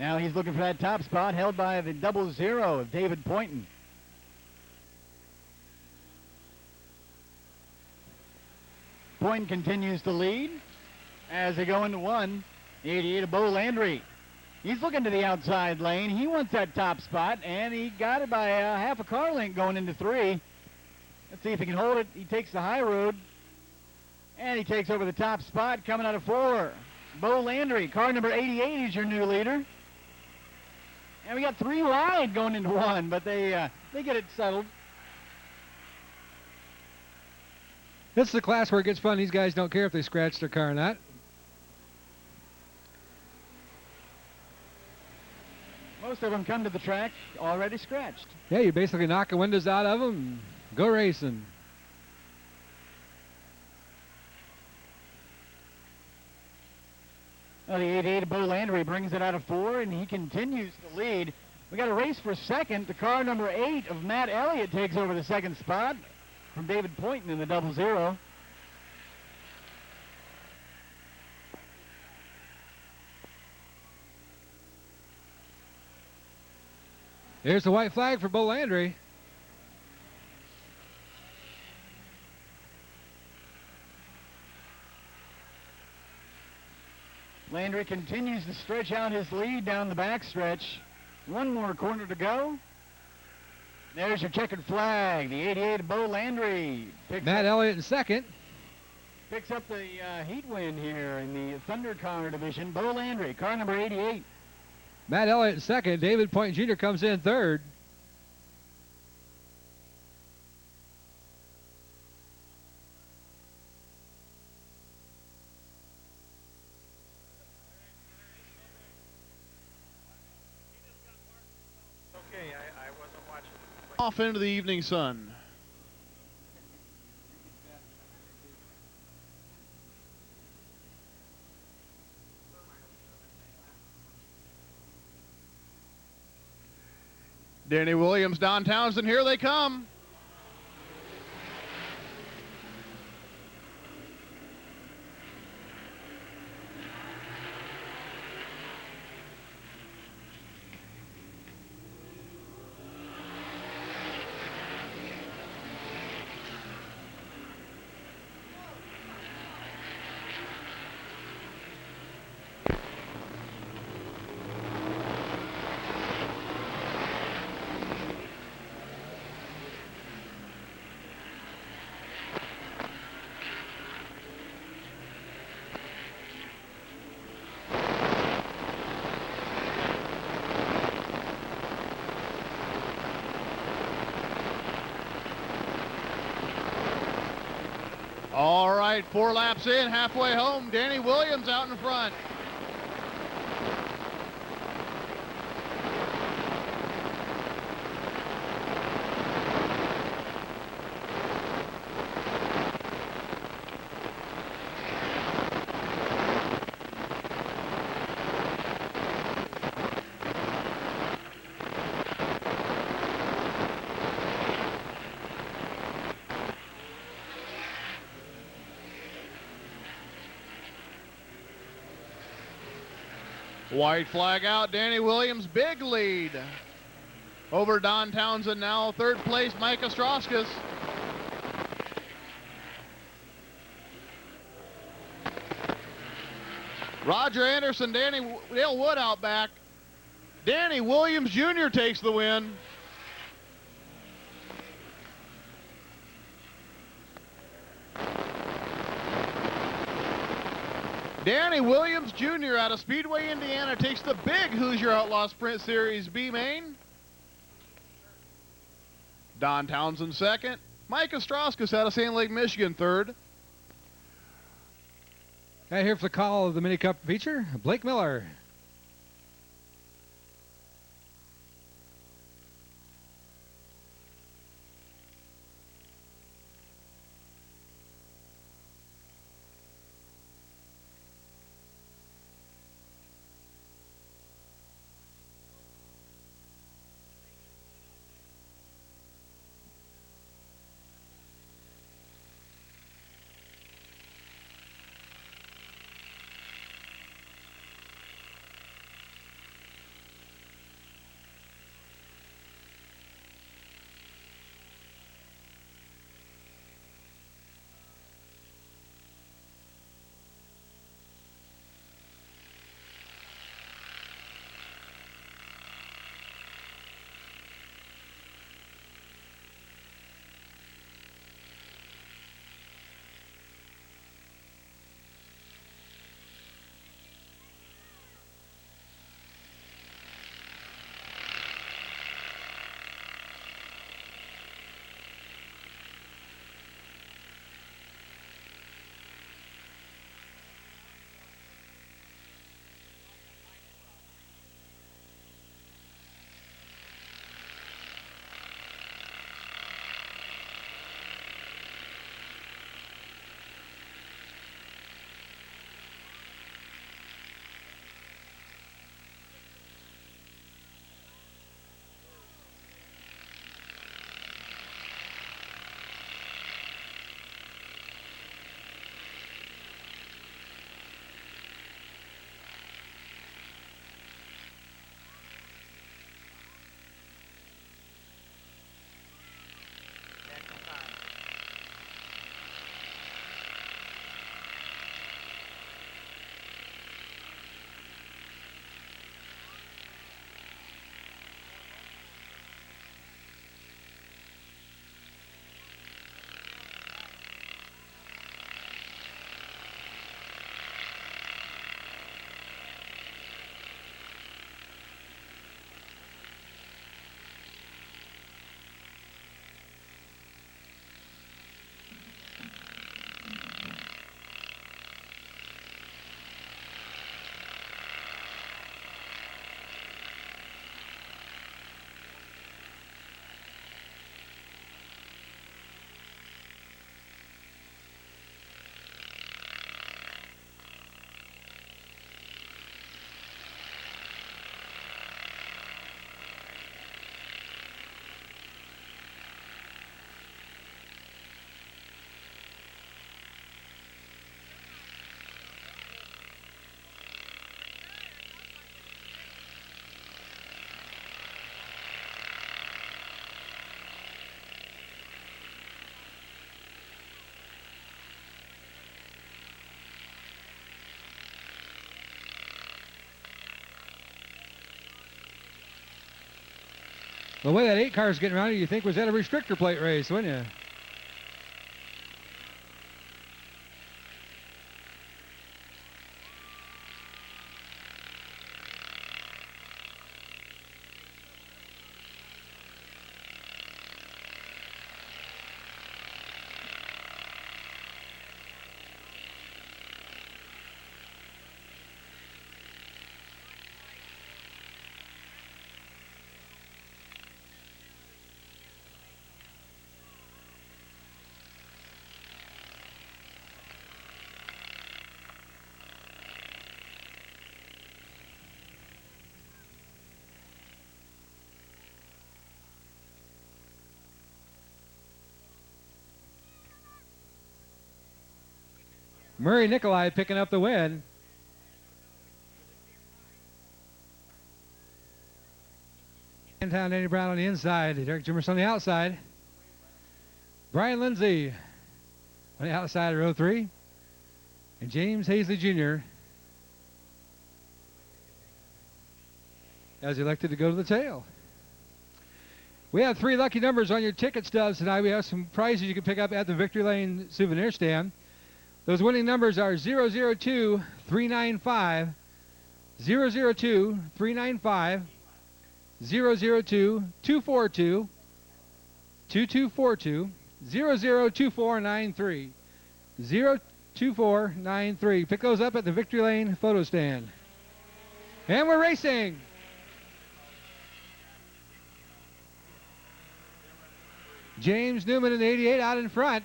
Now he's looking for that top spot held by the 00 of David Poynton. Poynton continues to lead as they go into 1. The 88 of Bo Landry. He's looking to the outside lane. He wants that top spot, and he got it by half a car length going into 3. Let's see if he can hold it. He takes the high road, and he takes over the top spot coming out of 4. Bo Landry, car number 88 is your new leader. And we got 3 wide going into 1, but they get it settled. This is the class where it gets fun. These guys don't care if they scratch their car or not. Most of them come to the track already scratched. Yeah, you basically knock the windows out of them and go racing. Well, the 88 of Bo Landry brings it out of 4, and he continues to lead. We got a race for second. The car number 8 of Matt Elliott takes over the second spot from David Poynton in the 00. Here's the white flag for Bo Landry. Landry continues to stretch out his lead down the backstretch. 1 more corner to go. There's your checkered flag. The 88 of Bo Landry. Matt Elliott in second. Picks up the heat win here in the Thunder Car division. Bo Landry, car number 88. Matt Elliott in second. David Poynton Jr. comes in third. Off into the evening sun. Danny Williams, Don Townsend, here they come. right, 4 laps in, halfway home. Danny Williams out in front. White flag out, Danny Williams, big lead over Don Townsend now. Third place, Mike Ostrowskis. Roger Anderson, Dale Wood out back. Danny Williams Jr. takes the win. Danny Williams Jr. out of Speedway, Indiana, takes the big Hoosier Outlaw Sprint Series B main. Don Townsend second. Mike Ostrowskis out of St. Lake, Michigan, third. And here for the call of the Mini Cup feature, Blake Miller. The way that 8 car is getting around, you think was that a restrictor plate race, wouldn't you? Murray Nikolai picking up the win. Downtown Danny Brown on the inside. Derek Jimerson on the outside. Brian Lindsay on the outside of row 3. And James Hazley Jr. has elected to go to the tail. We have 3 lucky numbers on your ticket stubs tonight. We have some prizes you can pick up at the Victory Lane souvenir stand. Those winning numbers are 002-395, 002-395, 002-242, 2242, 002493, 02493. Pick those up at the Victory Lane photo stand. And we're racing. James Newman in the 88 out in front.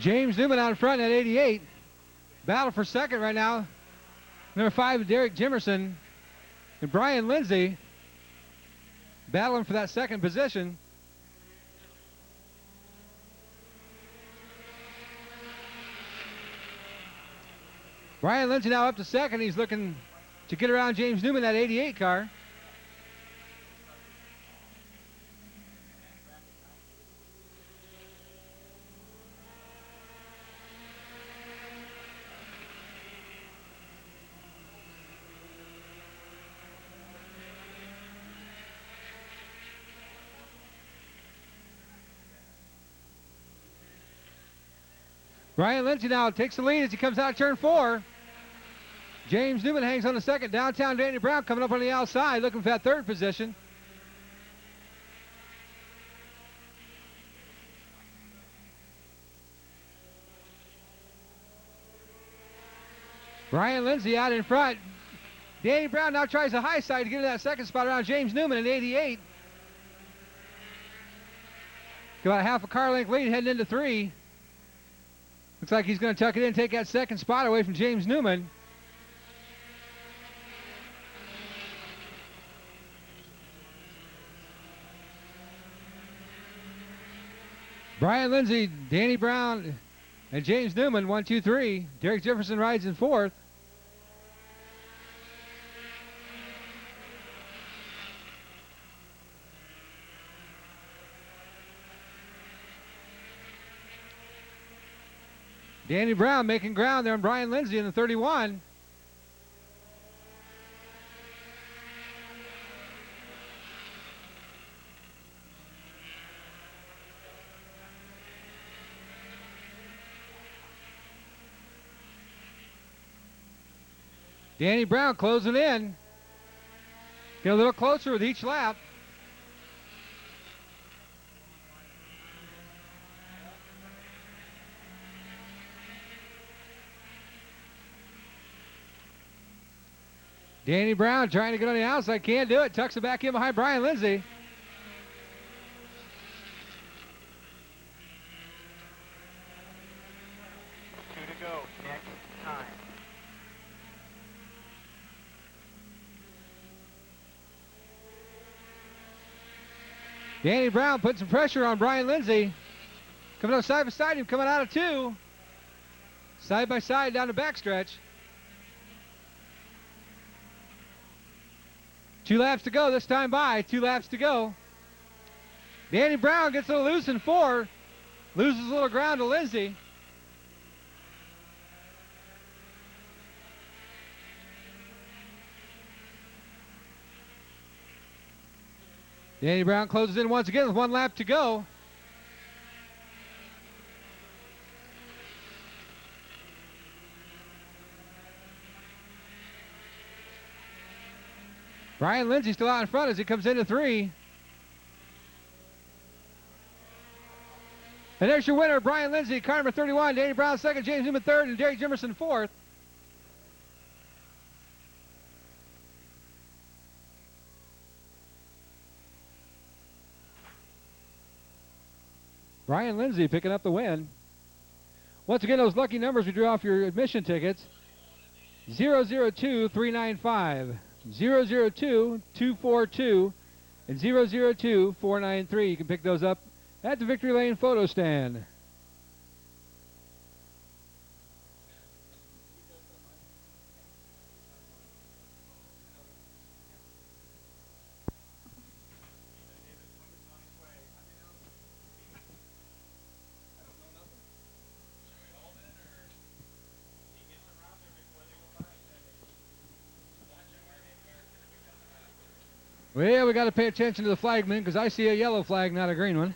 James Newman out in front at 88. Battle for second right now. Number 5, Derek Jimerson. And Brian Lindsay battling for that second position. Brian Lindsay now up to second. He's looking to get around James Newman, that 88 car. Brian Lindsay now takes the lead as he comes out of turn 4. James Newman hangs on the second. Downtown Danny Brown coming up on the outside looking for that third position. Brian Lindsay out in front. Danny Brown now tries the high side to get to that second spot around James Newman in 88. About a half a car length lead heading into 3. Looks like he's going to tuck it in, take that second spot away from James Newman. Brian Lindsay, Danny Brown, and James Newman, 1, 2, 3. Derek Jefferson rides in 4th. Danny Brown making ground there on Brian Lindsay in the 31. Danny Brown closing in. Get a little closer with each lap. Danny Brown trying to get on the outside, can't do it. Tucks it back in behind Brian Lindsay. Two to go, next time. Danny Brown putting some pressure on Brian Lindsay. Coming up side by side, him coming out of 2. Side by side down the backstretch. 2 laps to go this time by. 2 laps to go. Danny Brown gets a little loose in 4. Loses a little ground to Lindsay. Danny Brown closes in once again with 1 lap to go. Brian Lindsay still out in front as he comes into 3. And there's your winner, Brian Lindsay, car number 31, Danny Brown second, James Newman third, and Derek Jimerson 4th. Brian Lindsay picking up the win. Once again, those lucky numbers we drew off your admission tickets. 002-395, 002-242, and 002-493. You can pick those up at the Victory Lane photo stand. Well, we got to pay attention to the flagman because I see a yellow flag, not a green one.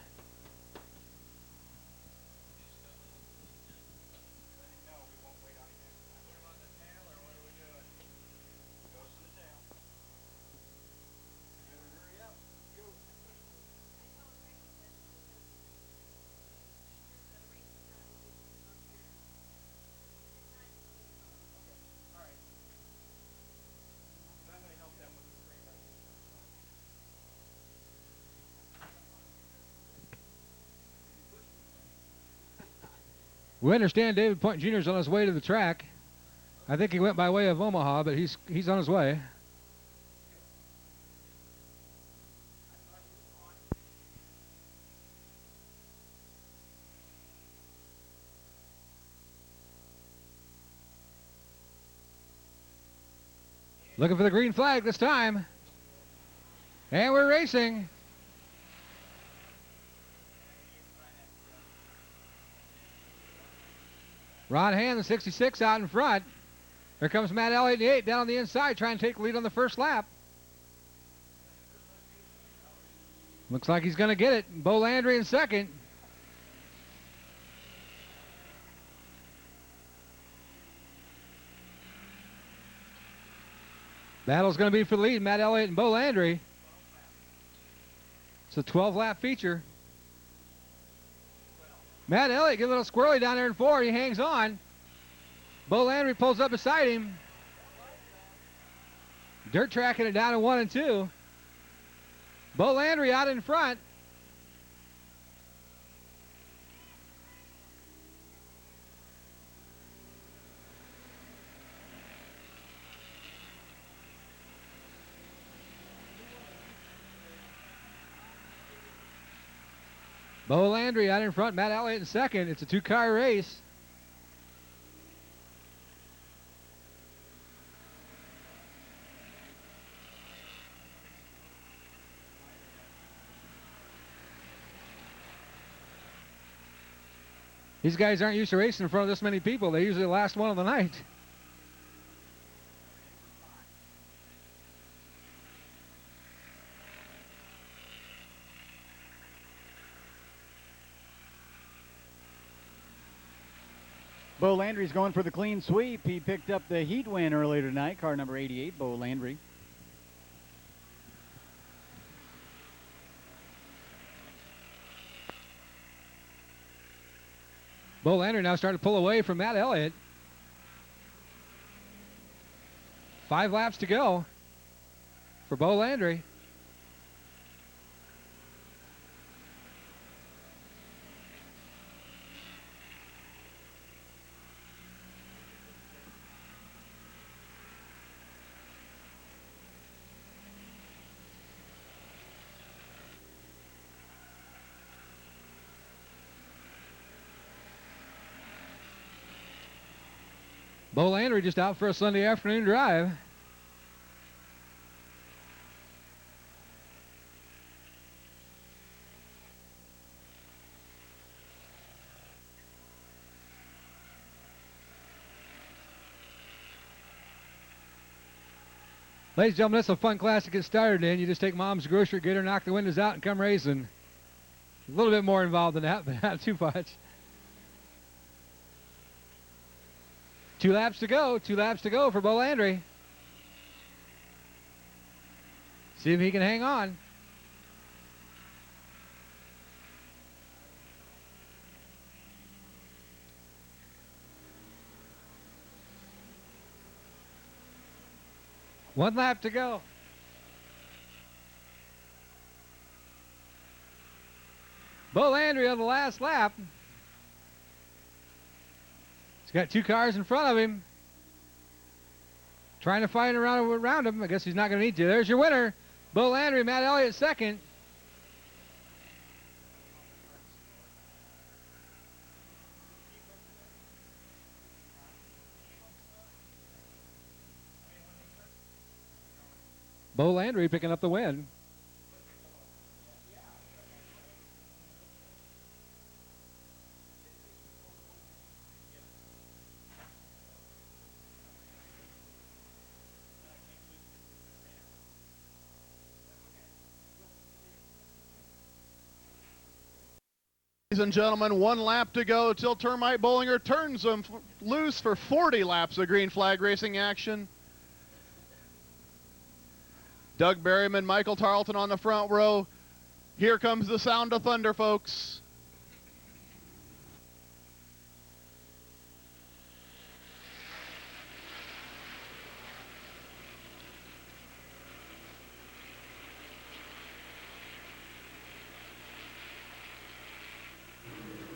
We understand David Point Jr. is on his way to the track. I think he went by way of Omaha, but he's on his way. Looking for the green flag this time. And we're racing. Ron Hand, the 66, out in front. Here comes Matt Elliott, the 8, down on the inside, trying to take the lead on the first lap. Looks like he's going to get it. Bo Landry in second. Battle's going to be for the lead, Matt Elliott and Bo Landry. It's a 12-lap feature. Matt Elliott get a little squirrely down there in 4. He hangs on. Bo Landry pulls up beside him. Dirt tracking it down to 1 and 2. Bo Landry out in front. Bo Landry out in front, Matt Elliott in second. It's a 2-car race. These guys aren't used to racing in front of this many people. They're usually the last one of the night. Bo Landry's going for the clean sweep. He picked up the heat win earlier tonight, car number 88, Bo Landry. Bo Landry now starting to pull away from Matt Elliott. 5 laps to go for Bo Landry. Bo Landry just out for a Sunday afternoon drive. Ladies and gentlemen, that's a fun class to get started in. You just take mom's grocery, get her, knock the windows out, and come racing. A little bit more involved than that, but not too much. 2 laps to go. 2 laps to go for Bo Landry. See if he can hang on. One lap to go. Bo Landry on the last lap. He's got 2 cars in front of him. Trying to find around him. I guess he's not going to need to. There's your winner. Bo Landry, Matt Elliott second. Bo Landry picking up the win. Ladies and gentlemen, 1 lap to go till Termite Bollinger turns them loose for 40 laps of green flag racing action. Doug Berryman, Michael Tarleton on the front row. Here comes the sound of thunder, folks.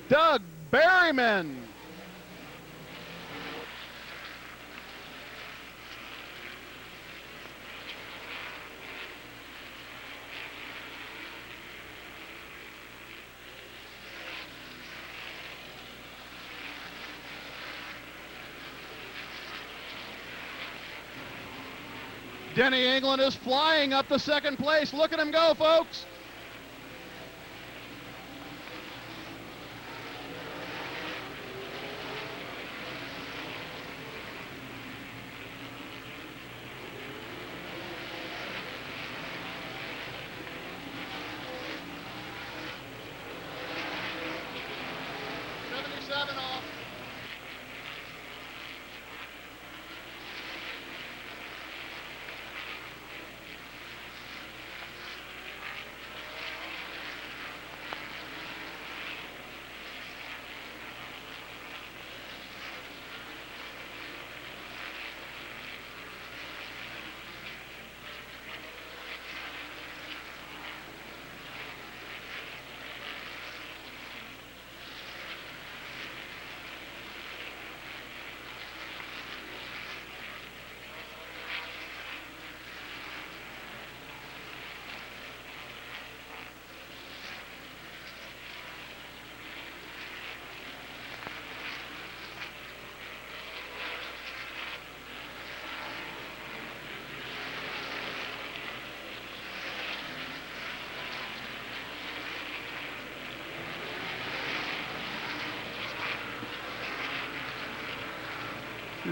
Doug Berryman. Denny England is flying up to second place. Look at him go, folks. Off.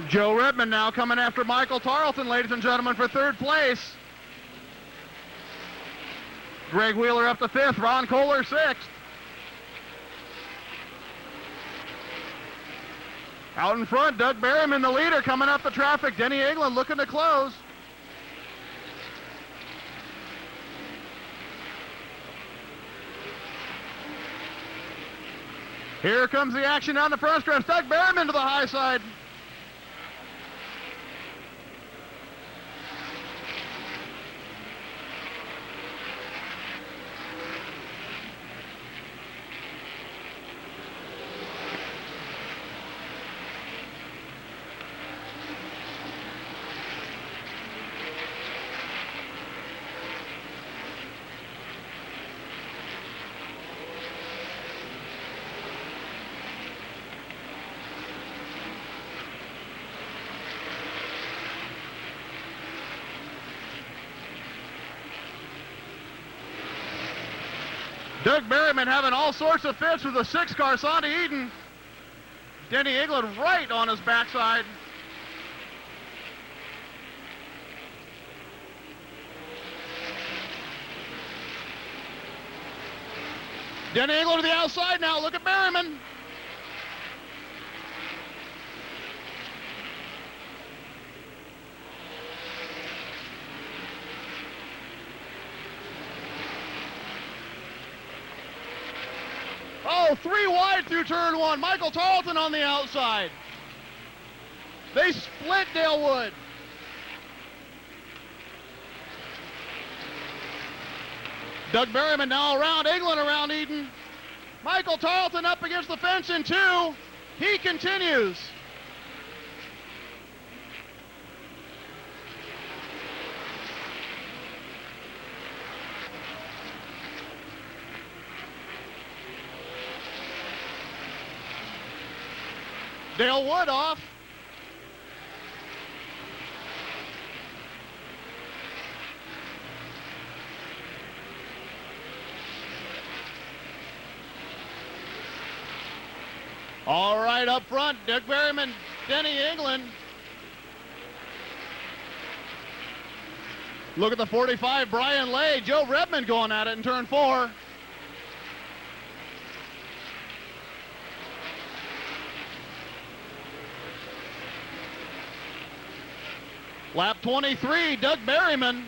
Joe Redmond now coming after Michael Tarleton, ladies and gentlemen, for 3rd place. Greg Wheeler up to 5th, Ron Kohler 6th. Out in front, Doug Berryman, the leader, coming up the traffic. Denny England looking to close. Here comes the action down the front stretch. Doug Berryman to the high side. Doug Berryman having all sorts of fits with a 6-car Sonny Eden. Denny England right on his backside. Denny England to the outside now. Look at Berryman. Oh, 3 wide through turn 1. Michael Tarleton on the outside. They split Dale Wood. Doug Berryman now around England, around Eden. Michael Tarleton up against the fence in 2. He continues. Dale Wood off. All right, up front, Doug Berryman, Denny England. Look at the 45, Brian Lay, Joe Redmond going at it in turn 4. Lap 23, Doug Berryman.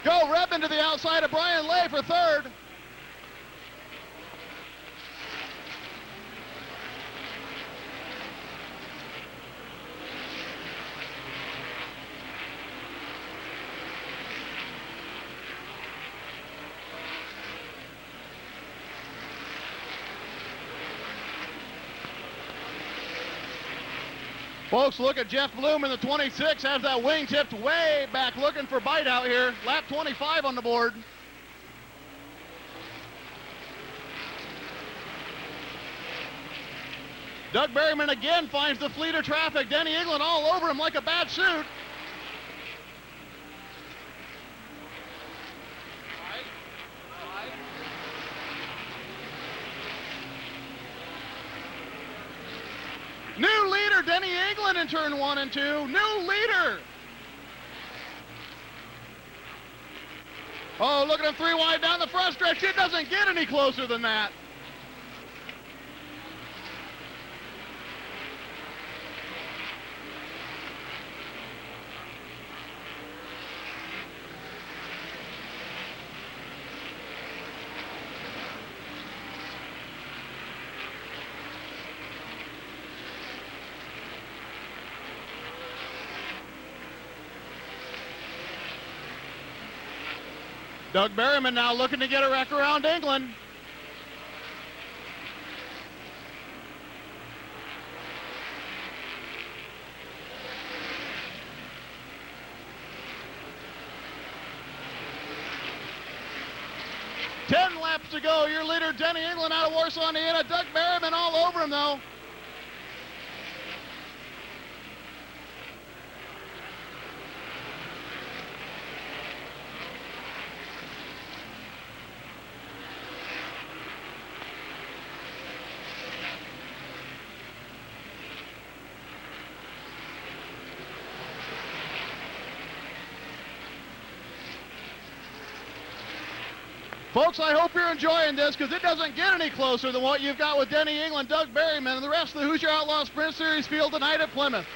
Joe Redmond to the outside of Brian Lay for 3rd. Folks, look at Jeff Bloom in the 26, has that wing tipped way back, looking for bite out here. Lap 25 on the board. Doug Berryman again finds the fleet of traffic. Denny England all over him like a bad suit. New leader, Denny England in turn 1 and 2. New leader. Oh, look at him 3 wide down the front stretch. It doesn't get any closer than that. Doug Berryman now looking to get a wreck around England. Ten laps to go. Your leader, Denny England, out of Warsaw, Indiana. Doug Berryman all over him, though. Folks, I hope you're enjoying this because it doesn't get any closer than what you've got with Denny England, Doug Berryman, and the rest of the Hoosier Outlaw Sprint Series field tonight at Plymouth.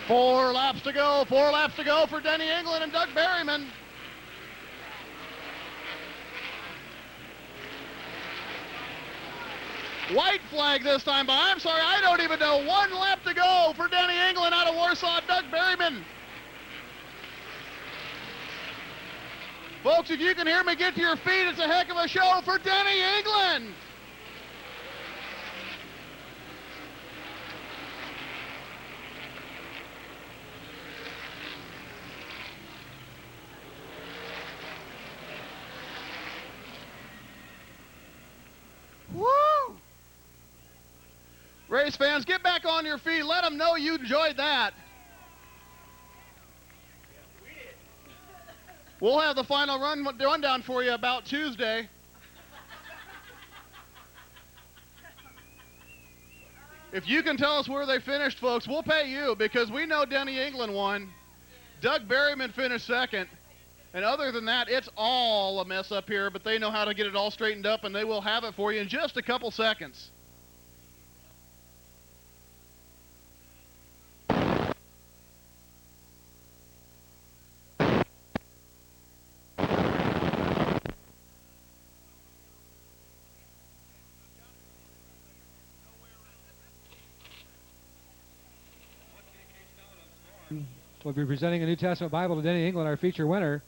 Four laps to go for Denny England and Doug Berryman. White flag this time, but I'm sorry, I don't even know. 1 lap to go for Denny England out of Warsaw, Doug Berryman. Folks, if you can hear me get to your feet, it's a heck of a show for Denny England. Woo! Race fans, get back on your feet. Let them know you enjoyed that. We'll have the final rundown for you about Tuesday. If you can tell us where they finished, folks, we'll pay you because we know Denny England won. Doug Berryman finished second. And other than that, it's all a mess up here, but they know how to get it all straightened up, and they will have it for you in just a couple seconds. We'll be presenting a New Testament Bible to Denny England, our feature winner.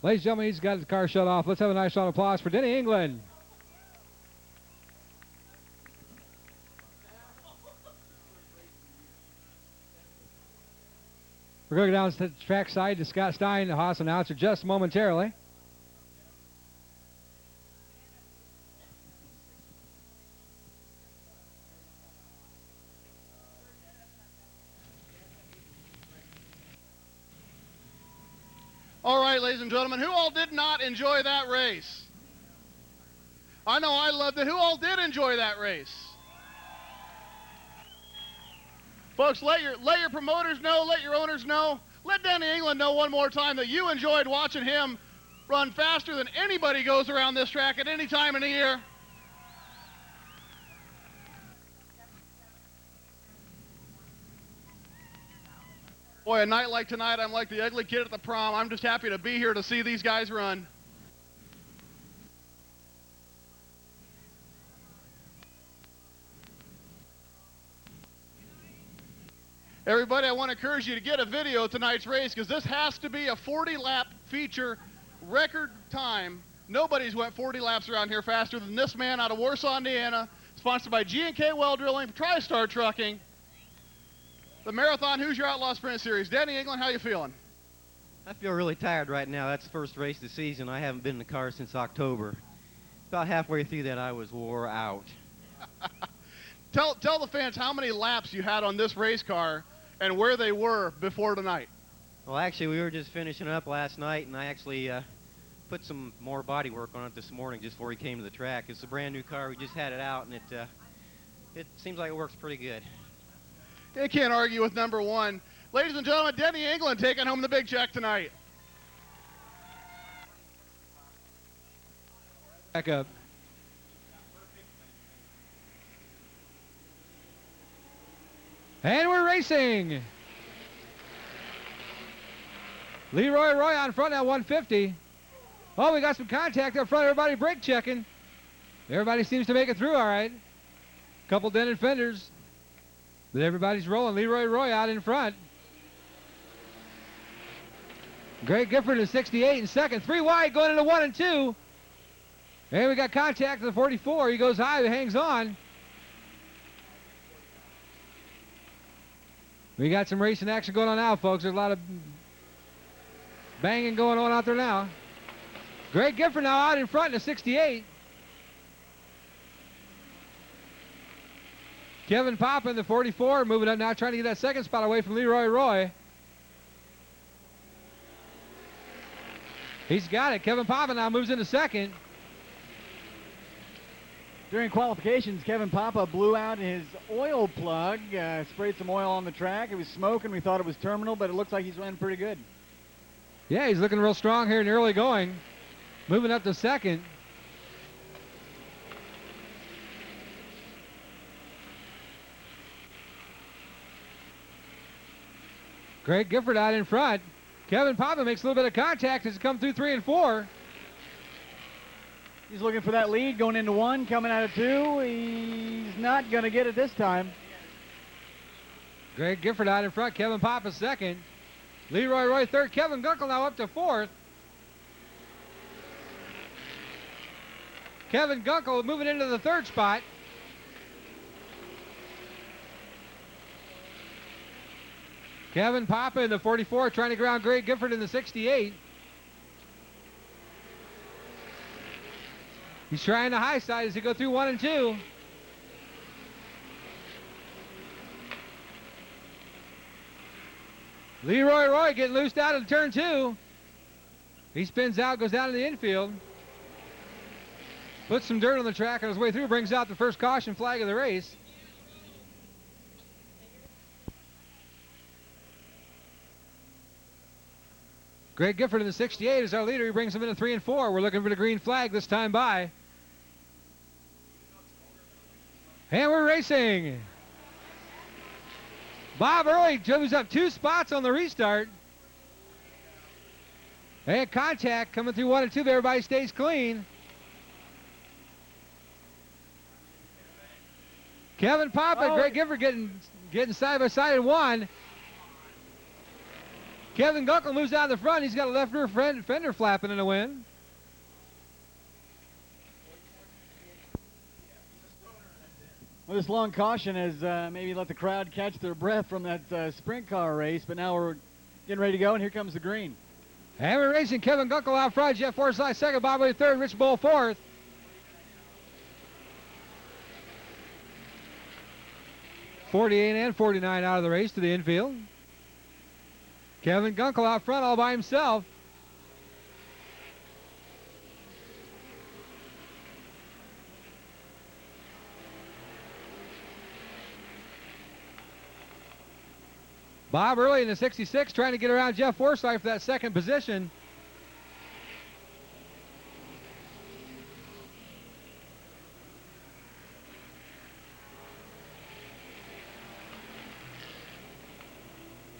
Ladies and gentlemen, he's got his car shut off. Let's have a nice round of applause for Denny England. We're going to go down to the track side to Scott Stein, the Haas announcer, just momentarily. All right, ladies and gentlemen, who all did not enjoy that race? I know I loved it. Who all did enjoy that race? Folks, let your promoters know, let your owners know. Let Denny England know one more time that you enjoyed watching him run faster than anybody goes around this track at any time in the year. Boy, a night like tonight, I'm like the ugly kid at the prom. I'm just happy to be here to see these guys run. Everybody, I want to encourage you to get a video of tonight's race because this has to be a 40-lap feature record time. Nobody's went 40 laps around here faster than this man out of Warsaw, Indiana, sponsored by G&K Well Drilling, TriStar Trucking. The Marathon Who's Your Outlaw Sprint Series. Denny England, how you feeling? I feel really tired right now. That's the first race of the season. I haven't been in the car since October. About halfway through that, I was wore out. Tell the fans how many laps you had on this race car and where they were before tonight. Well, actually, we were just finishing up last night, and I actually put some more body work on it this morning just before we came to the track. It's a brand new car. We just had it out, and it seems like it works pretty good. You can't argue with number one. Ladies and gentlemen, Denny England taking home the big check tonight. Back up. And we're racing. Leroy Roy on front at 150. Oh, we got some contact up front. Everybody brake checking. Everybody seems to make it through all right. Couple dented fenders. But everybody's rolling. Leroy Roy out in front. Greg Gifford is 68 in second. 3 wide going into 1 and 2. And we got contact at the 44. He goes high, he hangs on. We got some racing action going on now, folks. There's a lot of banging going on out there now. Greg Gifford now out in front in the 68. Kevin Papa in the 44 moving up now, trying to get that second spot away from Leroy Roy. He's got it. Kevin Papa now moves into second. During qualifications, Kevin Papa blew out his oil plug, sprayed some oil on the track. It was smoking. We thought it was terminal, but it looks like he's running pretty good. Yeah, he's looking real strong here in the early going. Moving up to second. Greg Gifford out in front. Kevin Papa makes a little bit of contact as he comes through 3 and 4. He's looking for that lead going into 1, coming out of 2. He's not going to get it this time. Greg Gifford out in front. Kevin Papa second. Leroy Roy third. Kevin Gunkel now up to 4th. Kevin Gunkel moving into the 3rd spot. Kevin Papa in the 44 trying to ground Greg Gifford in the 68. He's trying the high side as he go through 1 and 2. Leroy Roy getting loosed out of turn 2. He spins out, goes down to the infield. Puts some dirt on the track on his way through, brings out the first caution flag of the race. Greg Gifford in the 68 is our leader. He brings him into 3 and 4. We're looking for the green flag this time by. And we're racing. Bob Early moves up 2 spots on the restart. And contact coming through 1 and 2, but everybody stays clean. Kevin Papa and Greg Gifford getting side by side in 1. Kevin Gunkel moves out in the front. He's got a left rear fender flapping in the wind. Well, this long caution has maybe let the crowd catch their breath from that sprint car race, but now we're getting ready to go, and here comes the green. And we're racing. Kevin Gunkel out front. Jeff Forsyth second. Bob Early third. Rich Bull fourth. .48 and .49 out of the race to the infield. Kevin Gunkel out front all by himself. Bob Early in the 66 trying to get around Jeff Forsyth for that second position.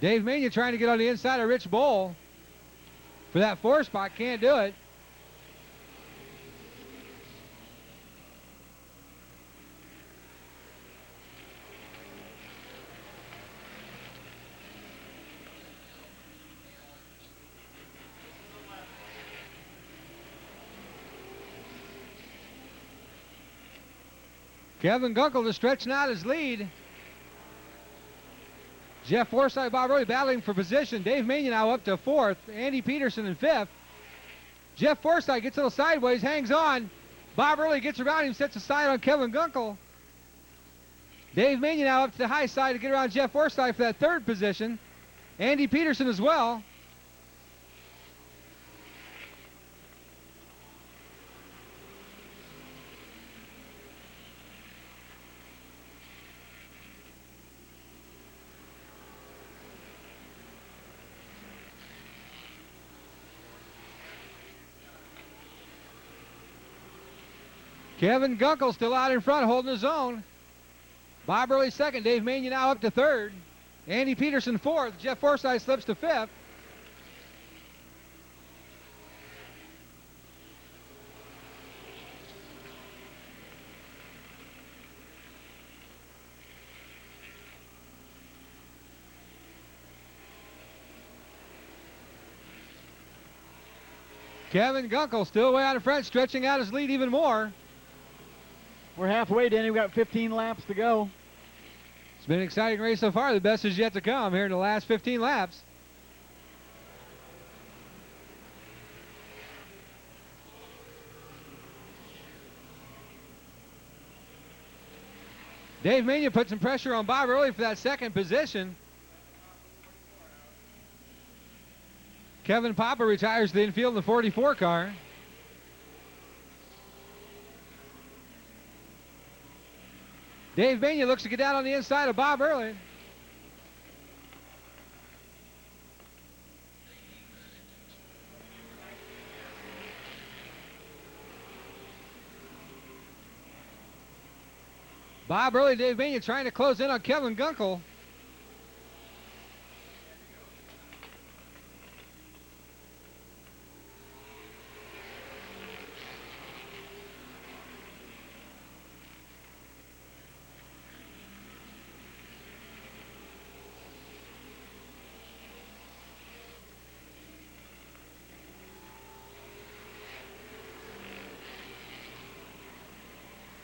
Dave Mania trying to get on the inside of Rich Bull for that 4 spot. Can't do it. Kevin Gunkel just stretching out his lead. Jeff Forsyth, Bob Early battling for position. Dave Mania now up to 4th. Andy Peterson in 5th. Jeff Forsyth gets a little sideways, hangs on. Bob Early gets around him, sets aside on Kevin Gunkel. Dave Mania now up to the high side to get around Jeff Forsyth for that 3rd position. Andy Peterson as well. Kevin Gunkel still out in front, holding his own. Bob Early second. Dave Mania now up to 3rd. Andy Peterson 4th. Jeff Forsyth slips to 5th. Kevin Gunkel still way out in front, stretching out his lead even more. We're halfway, Danny. We've got 15 laps to go. It's been an exciting race so far. The best is yet to come here in the last 15 laps. Dave Mania put some pressure on Bob Early for that 2nd position. Kevin Papa retires to the infield in the 44 car. Dave Mania looks to get down on the inside of Bob Early. Bob Early, Dave Mania trying to close in on Kevin Gunkel.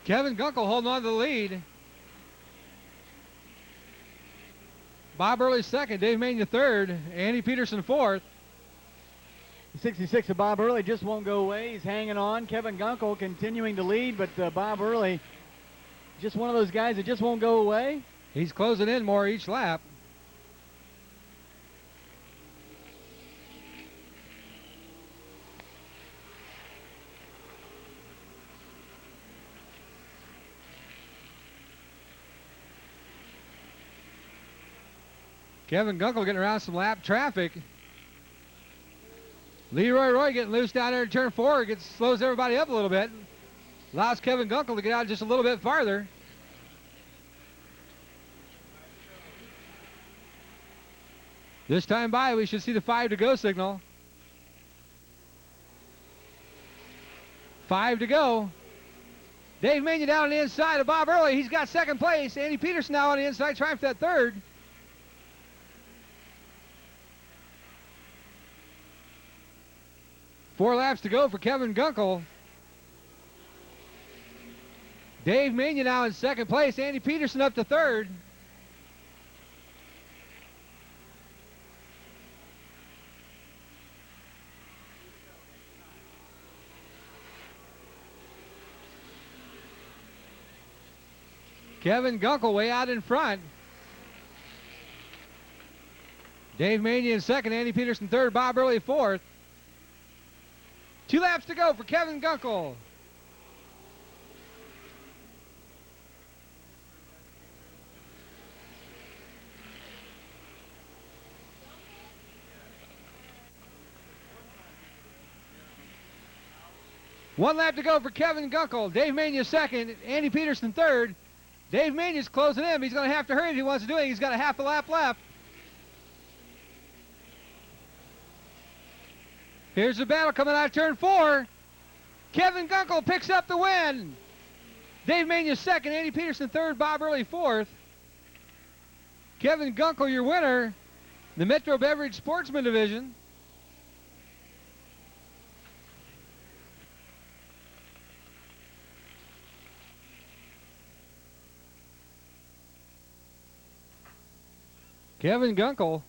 Kevin Gunkel holding on to the lead. Bob Early 2nd, Dave Mania 3rd, Andy Peterson 4th. The 66 of Bob Early just won't go away. He's hanging on. Kevin Gunkel continuing to lead, but Bob Early, just one of those guys that just won't go away. He's closing in more each lap. Kevin Gunkel getting around some lap traffic. Leroy Roy getting loose down there in turn 4. Slows everybody up a little bit. Allows Kevin Gunkel to get out just a little bit farther. This time by, we should see the 5 to go signal. 5 to go. Dave Mania down on the inside of Bob Early. He's got second place. Andy Peterson now on the inside, trying for that third. Four laps to go for Kevin Gunkel. Dave Mania now in second place. Andy Peterson up to third. Kevin Gunkel way out in front. Dave Mania in second, Andy Peterson third, Bob Early fourth. 2 laps to go for Kevin Gunkel. One lap to go for Kevin Gunkel. Dave Mania second, Andy Peterson third. Dave Mania's closing in. He's going to have to hurry if he wants to do it. He's got a half a lap left. Here's the battle coming out of turn 4. Kevin Gunkel picks up the win. Dave Mania second, Andy Peterson third, Bob Early fourth. Kevin Gunkel, your winner, the Metro Beverage Sportsman Division. Kevin Gunkel.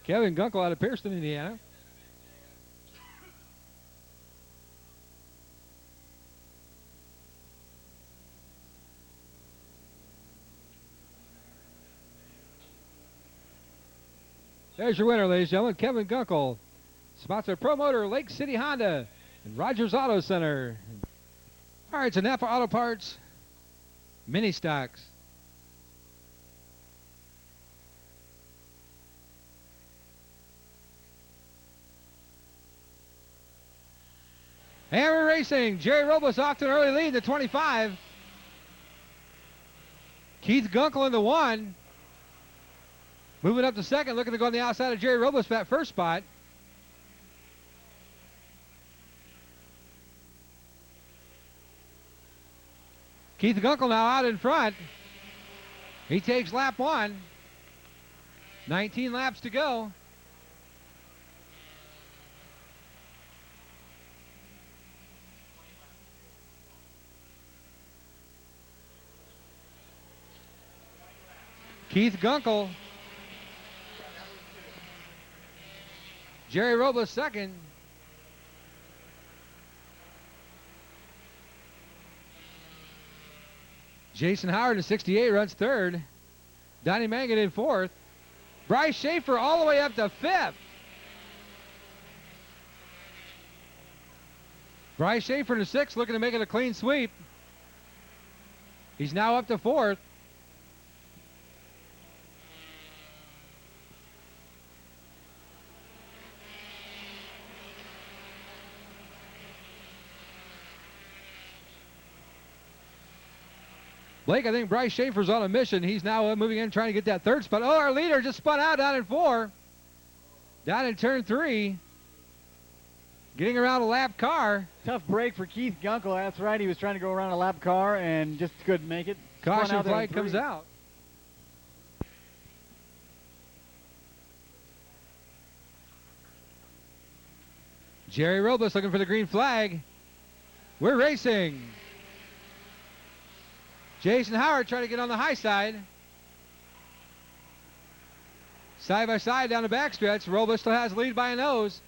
Kevin Gunkel out of Pierceton, Indiana. There's your winner, ladies and gentlemen, Kevin Gunkel. Sponsor promoter Lake City Honda and Rogers Auto Center. All right, so Napa Auto Parts, mini stocks. Hammer Racing, Jerry Robles off to an early lead, the 25. Keith Gunkel in the 1. Moving up to second, looking to go on the outside of Jerry Robles for that first spot. Keith Gunkel now out in front. He takes lap 1. 19 laps to go. Keith Gunkel. Jerry Robles second. Jason Howard in 68 runs third. Donnie Mangan in fourth. Bryce Schaefer all the way up to fifth. Bryce Schaefer in sixth, looking to make it a clean sweep. He's now up to fourth. Blake, I think Bryce Schaefer's on a mission. He's now moving in, trying to get that third spot. Oh, our leader just spun out down in 4. Down in turn 3. Getting around a lap car. Tough break for Keith Gunkel. That's right. He was trying to go around a lap car and just couldn't make it. Caution flag comes out. Jerry Robles looking for the green flag. We're racing. Jason Howard trying to get on the high side. Side by side down the backstretch. Robles still has the lead by a nose.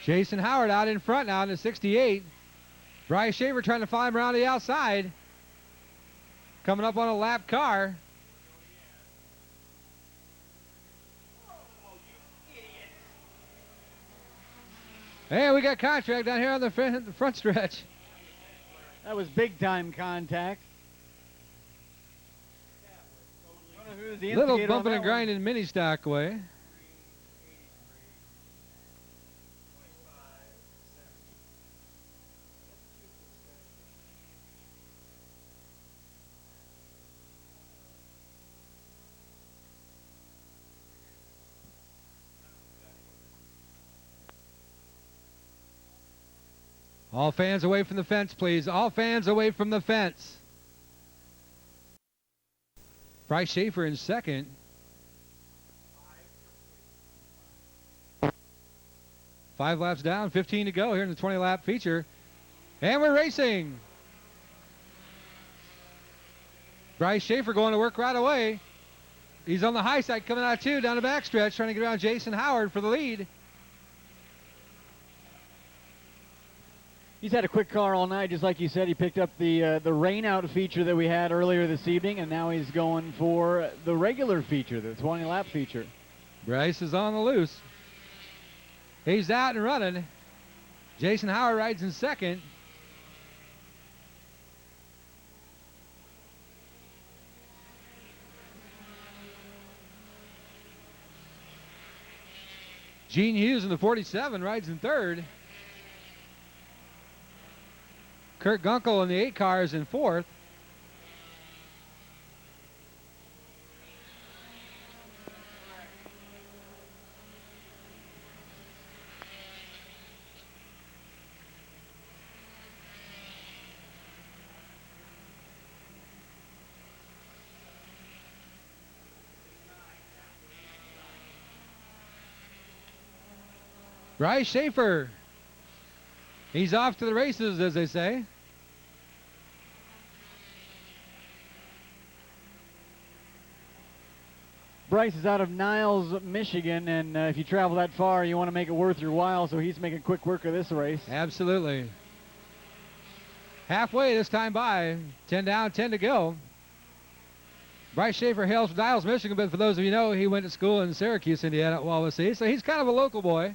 Jason Howard out in front now in the 68. Bryce Schaefer trying to follow him around the outside. Coming up on a lap car. Hey, we got contract down here on the front stretch. That was big time contact. Who's the Little instigator on bumping that and one? grinding mini stock way. All fans away from the fence, please. All fans away from the fence. Bryce Schaefer in second. Five laps down, 15 to go here in the 20-lap feature. And we're racing. Bryce Schaefer going to work right away. He's on the high side coming out of two down the backstretch, trying to get around Jason Howard for the lead. He's had a quick car all night, just like you said. He picked up the rain out feature that we had earlier this evening, and now he's going for the regular feature, the 20-lap feature. Bryce is on the loose. He's out and running. Jason Howard rides in second. Gene Hughes in the 47 rides in third. Kurt Gunkel in the 8 car is in fourth. Bryce Schaefer. He's off to the races, as they say. Bryce is out of Niles, Michigan, and if you travel that far, you want to make it worth your while, so he's making quick work of this race. Absolutely. Halfway this time by. 10 down, 10 to go. Bryce Schaefer hails from Niles, Michigan, but for those of you who know, he went to school in Syracuse, Indiana at Wawasee, so he's kind of a local boy.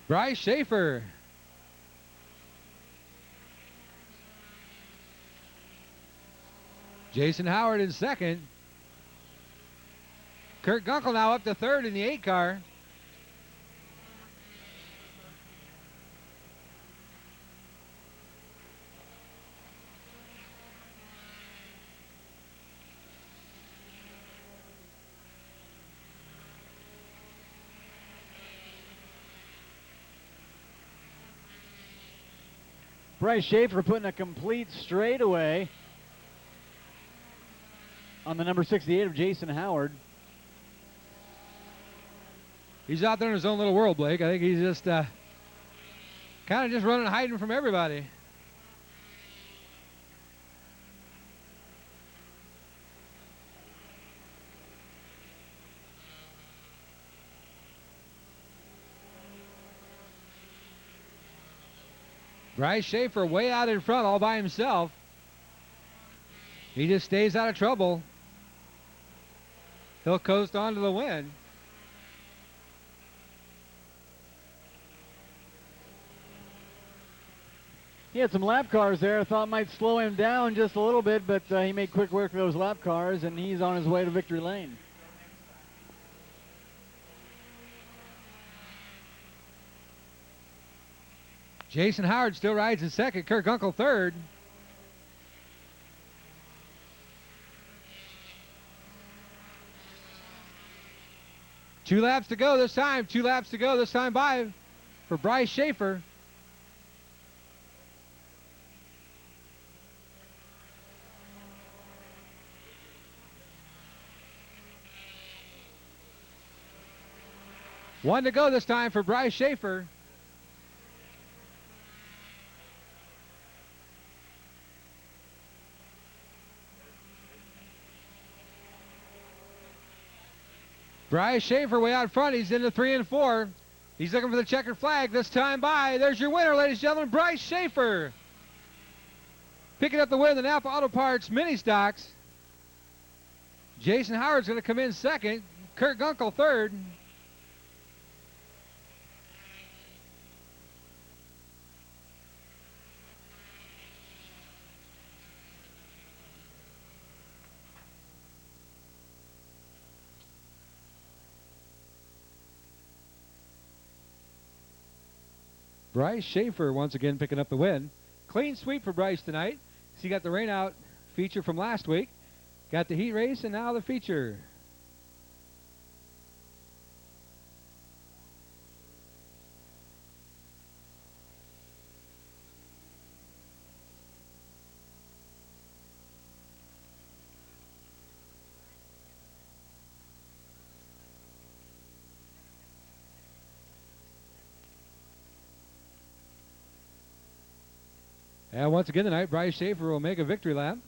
Bryce Schaefer. Jason Howard in second. Kurt Gunkel now up to third in the 8 car. Bryce Schaefer putting a complete straightaway on the number 68 of Jason Howard. He's out there in his own little world, Blake. I think he's just kind of just running and hiding from everybody. Bryce Schaefer way out in front all by himself. He just stays out of trouble. He'll coast on to the win. He had some lap cars there. I thought it might slow him down just a little bit, but he made quick work of those lap cars, and he's on his way to victory lane. Jason Howard still rides in second. Kurt Gunkel third. Two laps to go this time. 2 laps to go this time by for Bryce Schaefer. One to go this time for Bryce Schaefer. Bryce Schaefer way out front. He's into 3 and 4. He's looking for the checkered flag this time by. There's your winner, ladies and gentlemen, Bryce Schaefer. Picking up the win in the Napa Auto Parts Mini Stocks. Jason Howard's going to come in second. Kurt Gunkel third. Bryce Schaefer once again picking up the win. Clean sweep for Bryce tonight. So you got the rain out feature from last week. Got the heat race and now the feature. And once again tonight, Bryce Schaefer will make a victory lap.